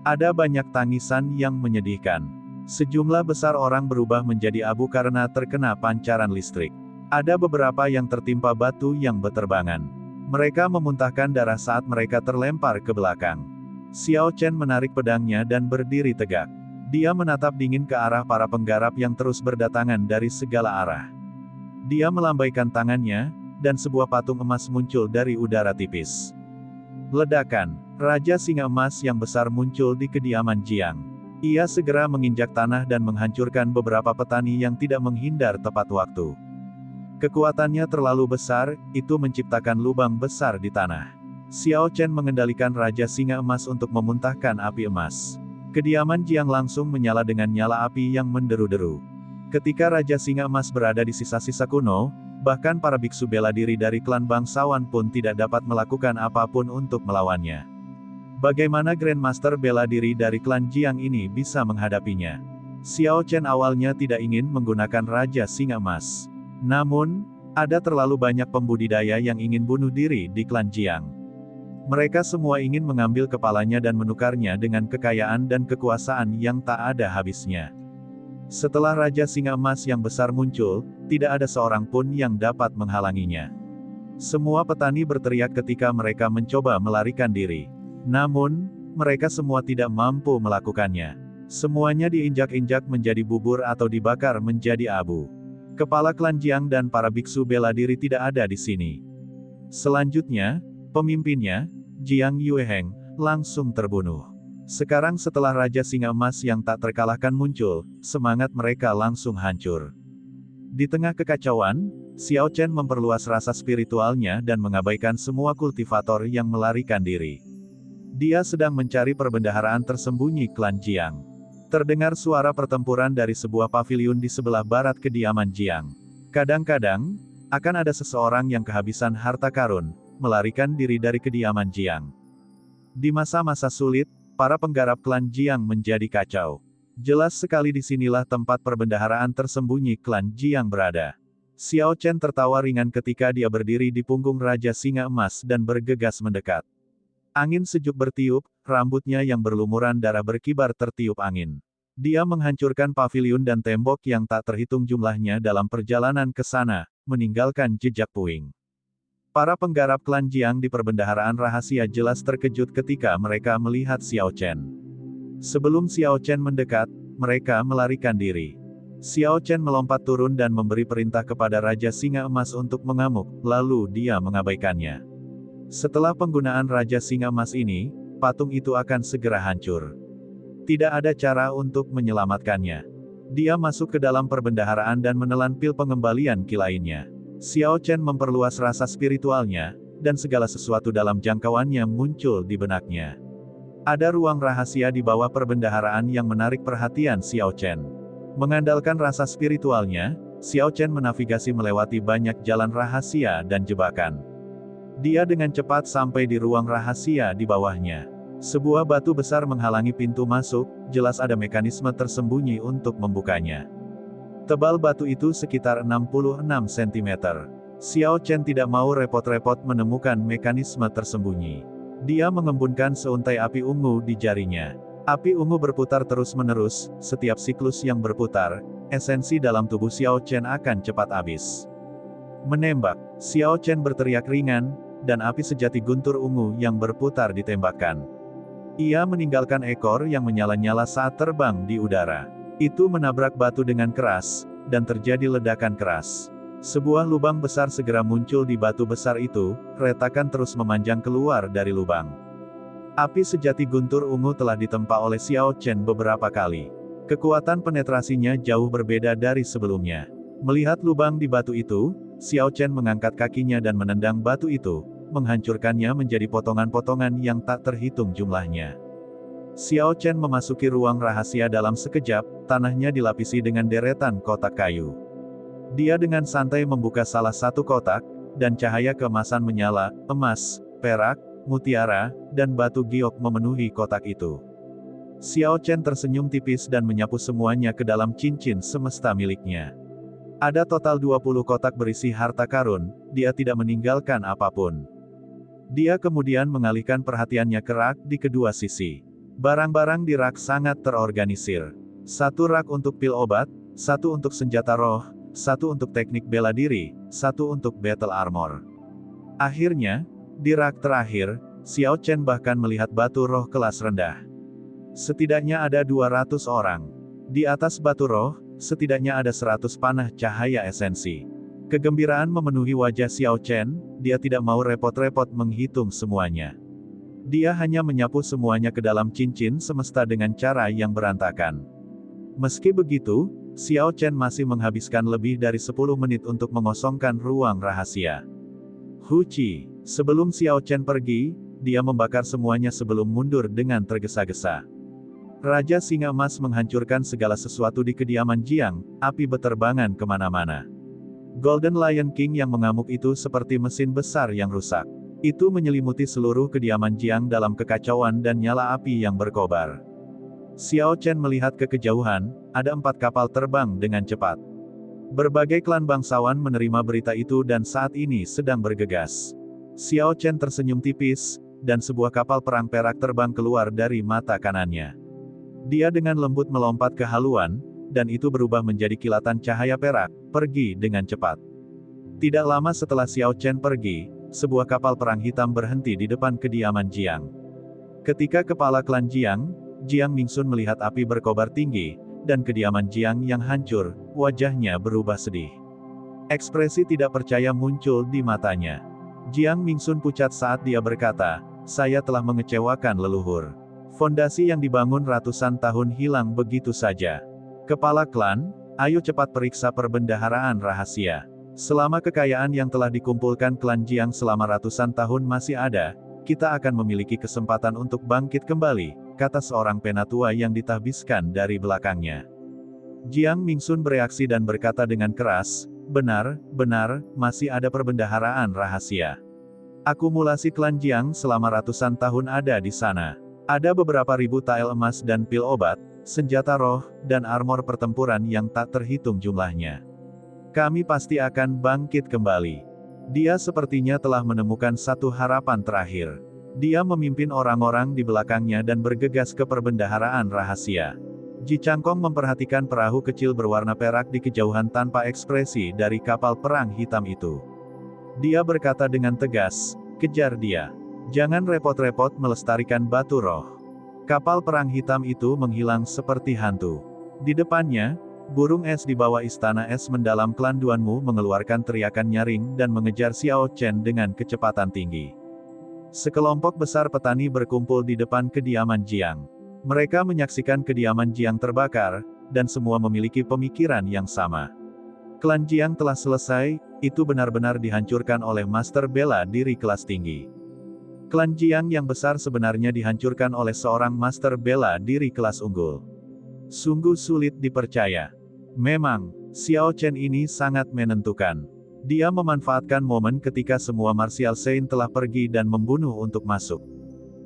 Ada banyak tangisan yang menyedihkan. Sejumlah besar orang berubah menjadi abu karena terkena pancaran listrik. Ada beberapa yang tertimpa batu yang beterbangan. Mereka memuntahkan darah saat mereka terlempar ke belakang. Xiao Chen menarik pedangnya dan berdiri tegak. Dia menatap dingin ke arah para penggarap yang terus berdatangan dari segala arah. Dia melambaikan tangannya, dan sebuah patung emas muncul dari udara tipis. Ledakan! Raja Singa Emas yang besar muncul di kediaman Jiang. Ia segera menginjak tanah dan menghancurkan beberapa petani yang tidak menghindar tepat waktu. Kekuatannya terlalu besar, itu menciptakan lubang besar di tanah. Xiao Chen mengendalikan Raja Singa Emas untuk memuntahkan api emas. Kediaman Jiang langsung menyala dengan nyala api yang menderu-deru. Ketika Raja Singa Emas berada di sisa-sisa kuno, bahkan para biksu bela diri dari klan bangsawan pun tidak dapat melakukan apapun untuk melawannya. Bagaimana Grandmaster bela diri dari klan Jiang ini bisa menghadapinya? Xiao Chen awalnya tidak ingin menggunakan Raja Singa Emas. Namun, ada terlalu banyak pembudidaya yang ingin bunuh diri di klan Jiang. Mereka semua ingin mengambil kepalanya dan menukarnya dengan kekayaan dan kekuasaan yang tak ada habisnya. Setelah Raja Singa Emas yang besar muncul, tidak ada seorang pun yang dapat menghalanginya. Semua petani berteriak ketika mereka mencoba melarikan diri. Namun, mereka semua tidak mampu melakukannya. Semuanya diinjak-injak menjadi bubur atau dibakar menjadi abu. Kepala klan Jiang dan para biksu bela diri tidak ada di sini. Selanjutnya, pemimpinnya, Jiang Yueheng, langsung terbunuh. Sekarang setelah Raja Singa Emas yang tak terkalahkan muncul, semangat mereka langsung hancur. Di tengah kekacauan, Xiao Chen memperluas rasa spiritualnya dan mengabaikan semua kultivator yang melarikan diri. Dia sedang mencari perbendaharaan tersembunyi klan Jiang. Terdengar suara pertempuran dari sebuah paviliun di sebelah barat kediaman Jiang. Kadang-kadang, akan ada seseorang yang kehabisan harta karun, melarikan diri dari kediaman Jiang. Di masa-masa sulit, para penggarap klan Jiang menjadi kacau. Jelas sekali disinilah tempat perbendaharaan tersembunyi klan Jiang berada. Xiao Chen tertawa ringan ketika dia berdiri di punggung Raja Singa Emas dan bergegas mendekat. Angin sejuk bertiup, rambutnya yang berlumuran darah berkibar tertiup angin. Dia menghancurkan paviliun dan tembok yang tak terhitung jumlahnya dalam perjalanan ke sana, meninggalkan jejak puing. Para penggarap klan Jiang di perbendaharaan rahasia jelas terkejut ketika mereka melihat Xiao Chen. Sebelum Xiao Chen mendekat, mereka melarikan diri. Xiao Chen melompat turun dan memberi perintah kepada Raja Singa Emas untuk mengamuk, lalu dia mengabaikannya. Setelah penggunaan Raja Singa Emas ini, patung itu akan segera hancur. Tidak ada cara untuk menyelamatkannya. Dia masuk ke dalam perbendaharaan dan menelan pil pengembalian ki lainnya. Xiao Chen memperluas rasa spiritualnya, dan segala sesuatu dalam jangkauannya muncul di benaknya. Ada ruang rahasia di bawah perbendaharaan yang menarik perhatian Xiao Chen. Mengandalkan rasa spiritualnya, Xiao Chen menavigasi melewati banyak jalan rahasia dan jebakan. Dia dengan cepat sampai di ruang rahasia di bawahnya. Sebuah batu besar menghalangi pintu masuk, jelas ada mekanisme tersembunyi untuk membukanya. Tebal batu itu sekitar 66 cm. Xiao Chen tidak mau repot-repot menemukan mekanisme tersembunyi. Dia mengembunkan seuntai api ungu di jarinya. Api ungu berputar terus-menerus, setiap siklus yang berputar, esensi dalam tubuh Xiao Chen akan cepat habis. Menembak, Xiao Chen berteriak ringan, dan api sejati guntur ungu yang berputar ditembakkan. Ia meninggalkan ekor yang menyala-nyala saat terbang di udara. Itu menabrak batu dengan keras, dan terjadi ledakan keras. Sebuah lubang besar segera muncul di batu besar itu, retakan terus memanjang keluar dari lubang. Api sejati guntur ungu telah ditempa oleh Xiao Chen beberapa kali. Kekuatan penetrasinya jauh berbeda dari sebelumnya. Melihat lubang di batu itu, Xiao Chen mengangkat kakinya dan menendang batu itu, menghancurkannya menjadi potongan-potongan yang tak terhitung jumlahnya. Xiao Chen memasuki ruang rahasia dalam sekejap, tanahnya dilapisi dengan deretan kotak kayu. Dia dengan santai membuka salah satu kotak, dan cahaya keemasan menyala, emas, perak, mutiara, dan batu giok memenuhi kotak itu. Xiao Chen tersenyum tipis dan menyapu semuanya ke dalam cincin semesta miliknya. Ada total 20 kotak berisi harta karun, dia tidak meninggalkan apapun. Dia kemudian mengalihkan perhatiannya ke rak di kedua sisi. Barang-barang di rak sangat terorganisir. Satu rak untuk pil obat, satu untuk senjata roh, satu untuk teknik bela diri, satu untuk battle armor. Akhirnya, di rak terakhir, Xiao Chen bahkan melihat batu roh kelas rendah. Setidaknya ada 200 orang. Di atas batu roh, setidaknya ada 100 panah cahaya esensi. Kegembiraan memenuhi wajah Xiao Chen, dia tidak mau repot-repot menghitung semuanya. Dia hanya menyapu semuanya ke dalam cincin semesta dengan cara yang berantakan. Meski begitu, Xiao Chen masih menghabiskan lebih dari 10 menit untuk mengosongkan ruang rahasia. Hu Qi, sebelum Xiao Chen pergi, dia membakar semuanya sebelum mundur dengan tergesa-gesa. Raja Singa Emas menghancurkan segala sesuatu di kediaman Jiang, api beterbangan kemana-mana. Golden Lion King yang mengamuk itu seperti mesin besar yang rusak. Itu menyelimuti seluruh kediaman Jiang dalam kekacauan dan nyala api yang berkobar. Xiao Chen melihat ke kejauhan, ada 4 kapal terbang dengan cepat. Berbagai klan bangsawan menerima berita itu dan saat ini sedang bergegas. Xiao Chen tersenyum tipis, dan sebuah kapal perang perak terbang keluar dari mata kanannya. Dia dengan lembut melompat ke haluan, dan itu berubah menjadi kilatan cahaya perak, pergi dengan cepat. Tidak lama setelah Xiao Chen pergi, sebuah kapal perang hitam berhenti di depan kediaman Jiang. Ketika kepala klan Jiang, Jiang Mingsun melihat api berkobar tinggi, dan kediaman Jiang yang hancur, wajahnya berubah sedih. Ekspresi tidak percaya muncul di matanya. Jiang Mingsun pucat saat dia berkata, "Saya telah mengecewakan leluhur. Fondasi yang dibangun ratusan tahun hilang begitu saja. Kepala klan, ayo cepat periksa perbendaharaan rahasia. Selama kekayaan yang telah dikumpulkan klan Jiang selama ratusan tahun masih ada, kita akan memiliki kesempatan untuk bangkit kembali," kata seorang penatua yang ditahbiskan dari belakangnya. Jiang Mingsun bereaksi dan berkata dengan keras, benar, masih ada perbendaharaan rahasia. Akumulasi klan Jiang selama ratusan tahun ada di sana. Ada beberapa ribu tael emas dan pil obat, senjata roh, dan armor pertempuran yang tak terhitung jumlahnya. Kami pasti akan bangkit kembali. Dia sepertinya telah menemukan satu harapan terakhir. Dia memimpin orang-orang di belakangnya dan bergegas ke perbendaharaan rahasia. Ji Changkong memperhatikan perahu kecil berwarna perak di kejauhan tanpa ekspresi dari kapal perang hitam itu. Dia berkata dengan tegas, "Kejar dia. Jangan repot-repot melestarikan batu roh." Kapal perang hitam itu menghilang seperti hantu. Di depannya, burung es di bawah istana es mendalam klan Duanmu mengeluarkan teriakan nyaring dan mengejar Xiao Chen dengan kecepatan tinggi. Sekelompok besar petani berkumpul di depan kediaman Jiang. Mereka menyaksikan kediaman Jiang terbakar, dan semua memiliki pemikiran yang sama. Klan Jiang telah selesai, itu benar-benar dihancurkan oleh master bela diri kelas tinggi. Klan Jiang yang besar sebenarnya dihancurkan oleh seorang master bela diri kelas unggul. Sungguh sulit dipercaya. Memang, Xiao Chen ini sangat menentukan. Dia memanfaatkan momen ketika semua martial saint telah pergi dan membunuh untuk masuk.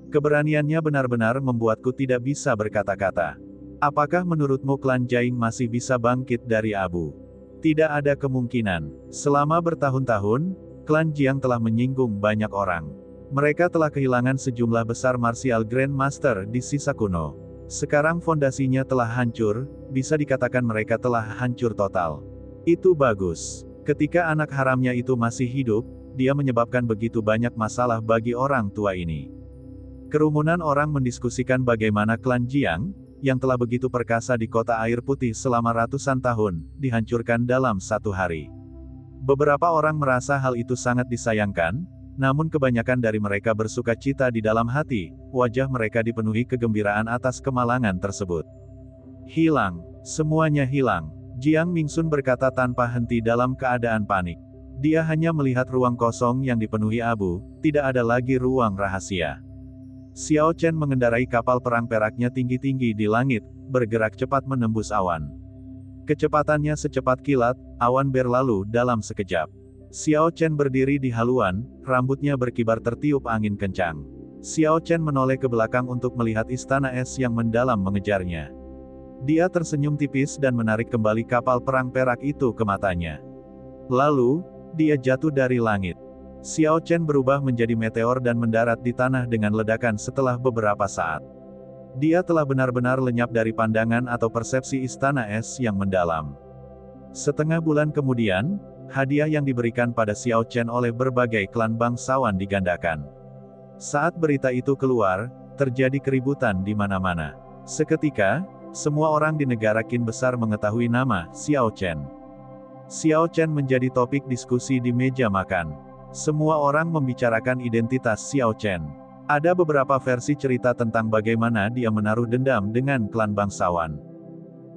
Keberaniannya benar-benar membuatku tidak bisa berkata-kata. Apakah menurutmu klan Jiang masih bisa bangkit dari abu? Tidak ada kemungkinan. Selama bertahun-tahun, klan Jiang telah menyinggung banyak orang. Mereka telah kehilangan sejumlah besar martial grandmaster di sisa kuno. Sekarang fondasinya telah hancur, bisa dikatakan mereka telah hancur total. Itu bagus. Ketika anak haramnya itu masih hidup, dia menyebabkan begitu banyak masalah bagi orang tua ini. Kerumunan orang mendiskusikan bagaimana klan Jiang, yang telah begitu perkasa di kota air putih selama ratusan tahun, dihancurkan dalam satu hari. Beberapa orang merasa hal itu sangat disayangkan, namun kebanyakan dari mereka bersuka cita di dalam hati, wajah mereka dipenuhi kegembiraan atas kemalangan tersebut. Hilang, semuanya hilang. Jiang Mingsun berkata tanpa henti dalam keadaan panik. Dia hanya melihat ruang kosong yang dipenuhi abu, tidak ada lagi ruang rahasia. Xiao Chen mengendarai kapal perang peraknya tinggi-tinggi di langit, bergerak cepat menembus awan. Kecepatannya secepat kilat, awan berlalu dalam sekejap. Xiao Chen berdiri di haluan, rambutnya berkibar tertiup angin kencang. Xiao Chen menoleh ke belakang untuk melihat istana es yang mendalam mengejarnya. Dia tersenyum tipis dan menarik kembali kapal perang perak itu ke matanya. Lalu, dia jatuh dari langit. Xiao Chen berubah menjadi meteor dan mendarat di tanah dengan ledakan setelah beberapa saat. Dia telah benar-benar lenyap dari pandangan atau persepsi istana es yang mendalam. Setengah bulan kemudian, hadiah yang diberikan pada Xiao Chen oleh berbagai klan bangsawan digandakan. Saat berita itu keluar, terjadi keributan di mana-mana. Seketika, semua orang di negara Qin besar mengetahui nama Xiao Chen. Xiao Chen menjadi topik diskusi di meja makan. Semua orang membicarakan identitas Xiao Chen. Ada beberapa versi cerita tentang bagaimana dia menaruh dendam dengan klan bangsawan.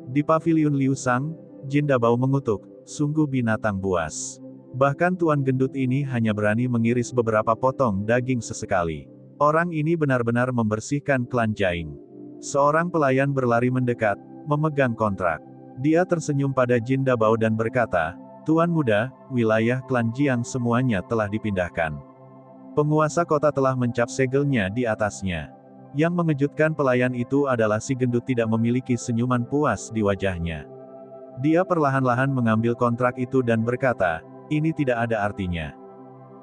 Di paviliun Liu Sang, Jin Dabao mengutuk, sungguh binatang buas. Bahkan Tuan Gendut ini hanya berani mengiris beberapa potong daging sesekali. Orang ini benar-benar membersihkan klan Jiang. Seorang pelayan berlari mendekat, memegang kontrak. Dia tersenyum pada Jin Dabao dan berkata, Tuan muda, wilayah klan Jiang semuanya telah dipindahkan. Penguasa kota telah mencap segelnya di atasnya. Yang mengejutkan pelayan itu adalah si gendut tidak memiliki senyuman puas di wajahnya. Dia perlahan-lahan mengambil kontrak itu dan berkata, ini tidak ada artinya.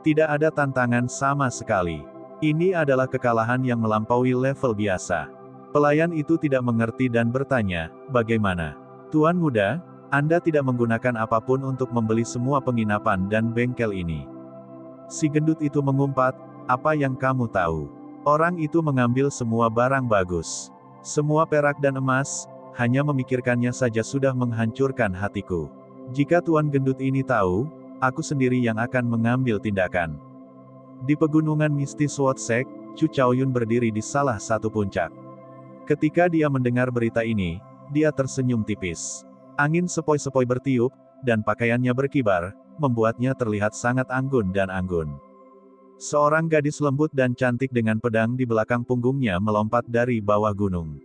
Tidak ada tantangan sama sekali. Ini adalah kekalahan yang melampaui level biasa. Pelayan itu tidak mengerti dan bertanya, bagaimana? Tuan muda, Anda tidak menggunakan apapun untuk membeli semua penginapan dan bengkel ini. Si gendut itu mengumpat, apa yang kamu tahu? Orang itu mengambil semua barang bagus. Semua perak dan emas, hanya memikirkannya saja sudah menghancurkan hatiku. Jika Tuan Gendut ini tahu, aku sendiri yang akan mengambil tindakan. Di pegunungan mistis Wotsek, Chu Chaoyun berdiri di salah satu puncak. Ketika dia mendengar berita ini, dia tersenyum tipis. Angin sepoi-sepoi bertiup, dan pakaiannya berkibar, membuatnya terlihat sangat anggun dan anggun. Seorang gadis lembut dan cantik dengan pedang di belakang punggungnya melompat dari bawah gunung.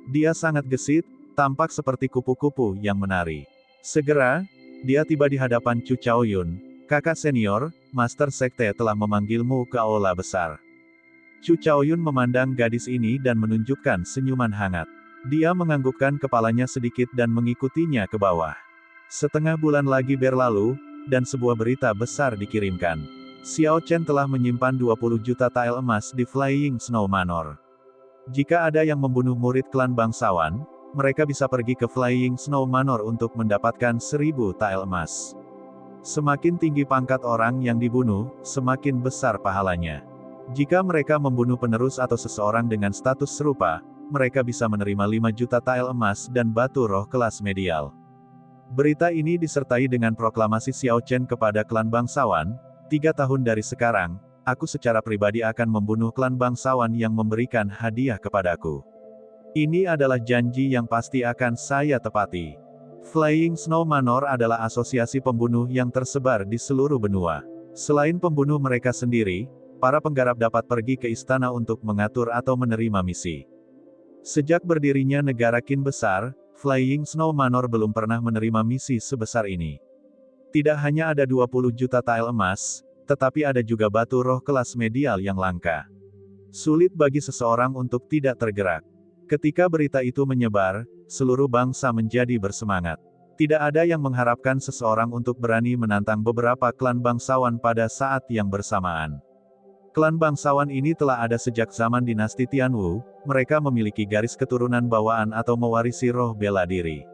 Dia sangat gesit, tampak seperti kupu-kupu yang menari. Segera, dia tiba di hadapan Chu Chaoyun. Kakak senior, Master Sekte telah memanggilmu ke aula besar. Chu Chaoyun memandang gadis ini dan menunjukkan senyuman hangat. Dia menganggukkan kepalanya sedikit dan mengikutinya ke bawah. Setengah bulan lagi berlalu, dan sebuah berita besar dikirimkan. Xiao Chen telah menyimpan 20 juta tael emas di Flying Snow Manor. Jika ada yang membunuh murid klan bangsawan, mereka bisa pergi ke Flying Snow Manor untuk mendapatkan 1000 tael emas. Semakin tinggi pangkat orang yang dibunuh, semakin besar pahalanya. Jika mereka membunuh penerus atau seseorang dengan status serupa, mereka bisa menerima 5 juta tael emas dan batu roh kelas medial. Berita ini disertai dengan proklamasi Xiao Chen kepada klan bangsawan, 3 tahun dari sekarang, aku secara pribadi akan membunuh klan bangsawan yang memberikan hadiah kepadaku. Ini adalah janji yang pasti akan saya tepati. Flying Snow Manor adalah asosiasi pembunuh yang tersebar di seluruh benua. Selain pembunuh mereka sendiri, para penggarap dapat pergi ke istana untuk mengatur atau menerima misi. Sejak berdirinya negara Qin besar, Flying Snow Manor belum pernah menerima misi sebesar ini. Tidak hanya ada 20 juta tile emas, tetapi ada juga batu roh kelas medial yang langka. Sulit bagi seseorang untuk tidak tergerak. Ketika berita itu menyebar, seluruh bangsa menjadi bersemangat. Tidak ada yang mengharapkan seseorang untuk berani menantang beberapa klan bangsawan pada saat yang bersamaan. Klan bangsawan ini telah ada sejak zaman dinasti Tianwu, mereka memiliki garis keturunan bawaan atau mewarisi roh bela diri.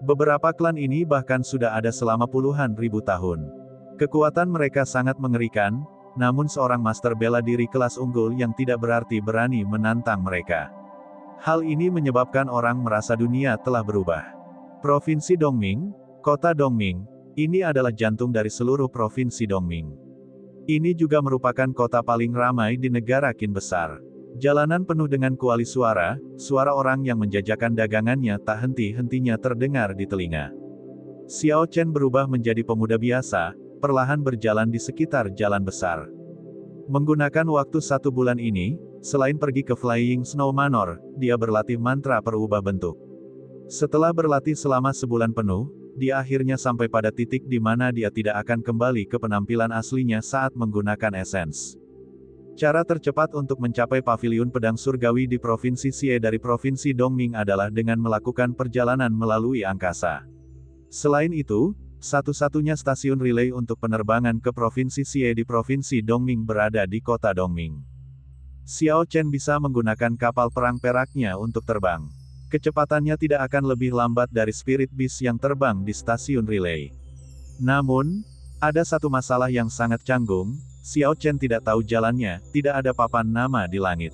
Beberapa klan ini bahkan sudah ada selama puluhan ribu tahun. Kekuatan mereka sangat mengerikan, namun seorang master bela diri kelas unggul yang tidak berarti berani menantang mereka. Hal ini menyebabkan orang merasa dunia telah berubah. Provinsi Dongming, Kota Dongming, ini adalah jantung dari seluruh Provinsi Dongming. Ini juga merupakan kota paling ramai di negara Qin besar. Jalanan penuh dengan kuali suara orang yang menjajakan dagangannya tak henti-hentinya terdengar di telinga. Xiao Chen berubah menjadi pemuda biasa, perlahan berjalan di sekitar jalan besar. Menggunakan waktu 1 bulan ini, selain pergi ke Flying Snow Manor, dia berlatih mantra perubah bentuk. Setelah berlatih selama sebulan penuh, dia akhirnya sampai pada titik di mana dia tidak akan kembali ke penampilan aslinya saat menggunakan essence. Cara tercepat untuk mencapai paviliun pedang surgawi di Provinsi Xie dari Provinsi Dongming adalah dengan melakukan perjalanan melalui angkasa. Selain itu, satu-satunya stasiun relay untuk penerbangan ke Provinsi Xie di Provinsi Dongming berada di kota Dongming. Xiao Chen bisa menggunakan kapal perang peraknya untuk terbang. Kecepatannya tidak akan lebih lambat dari Spirit Beast yang terbang di stasiun relay. Namun, ada satu masalah yang sangat canggung, Xiao Chen tidak tahu jalannya, tidak ada papan nama di langit.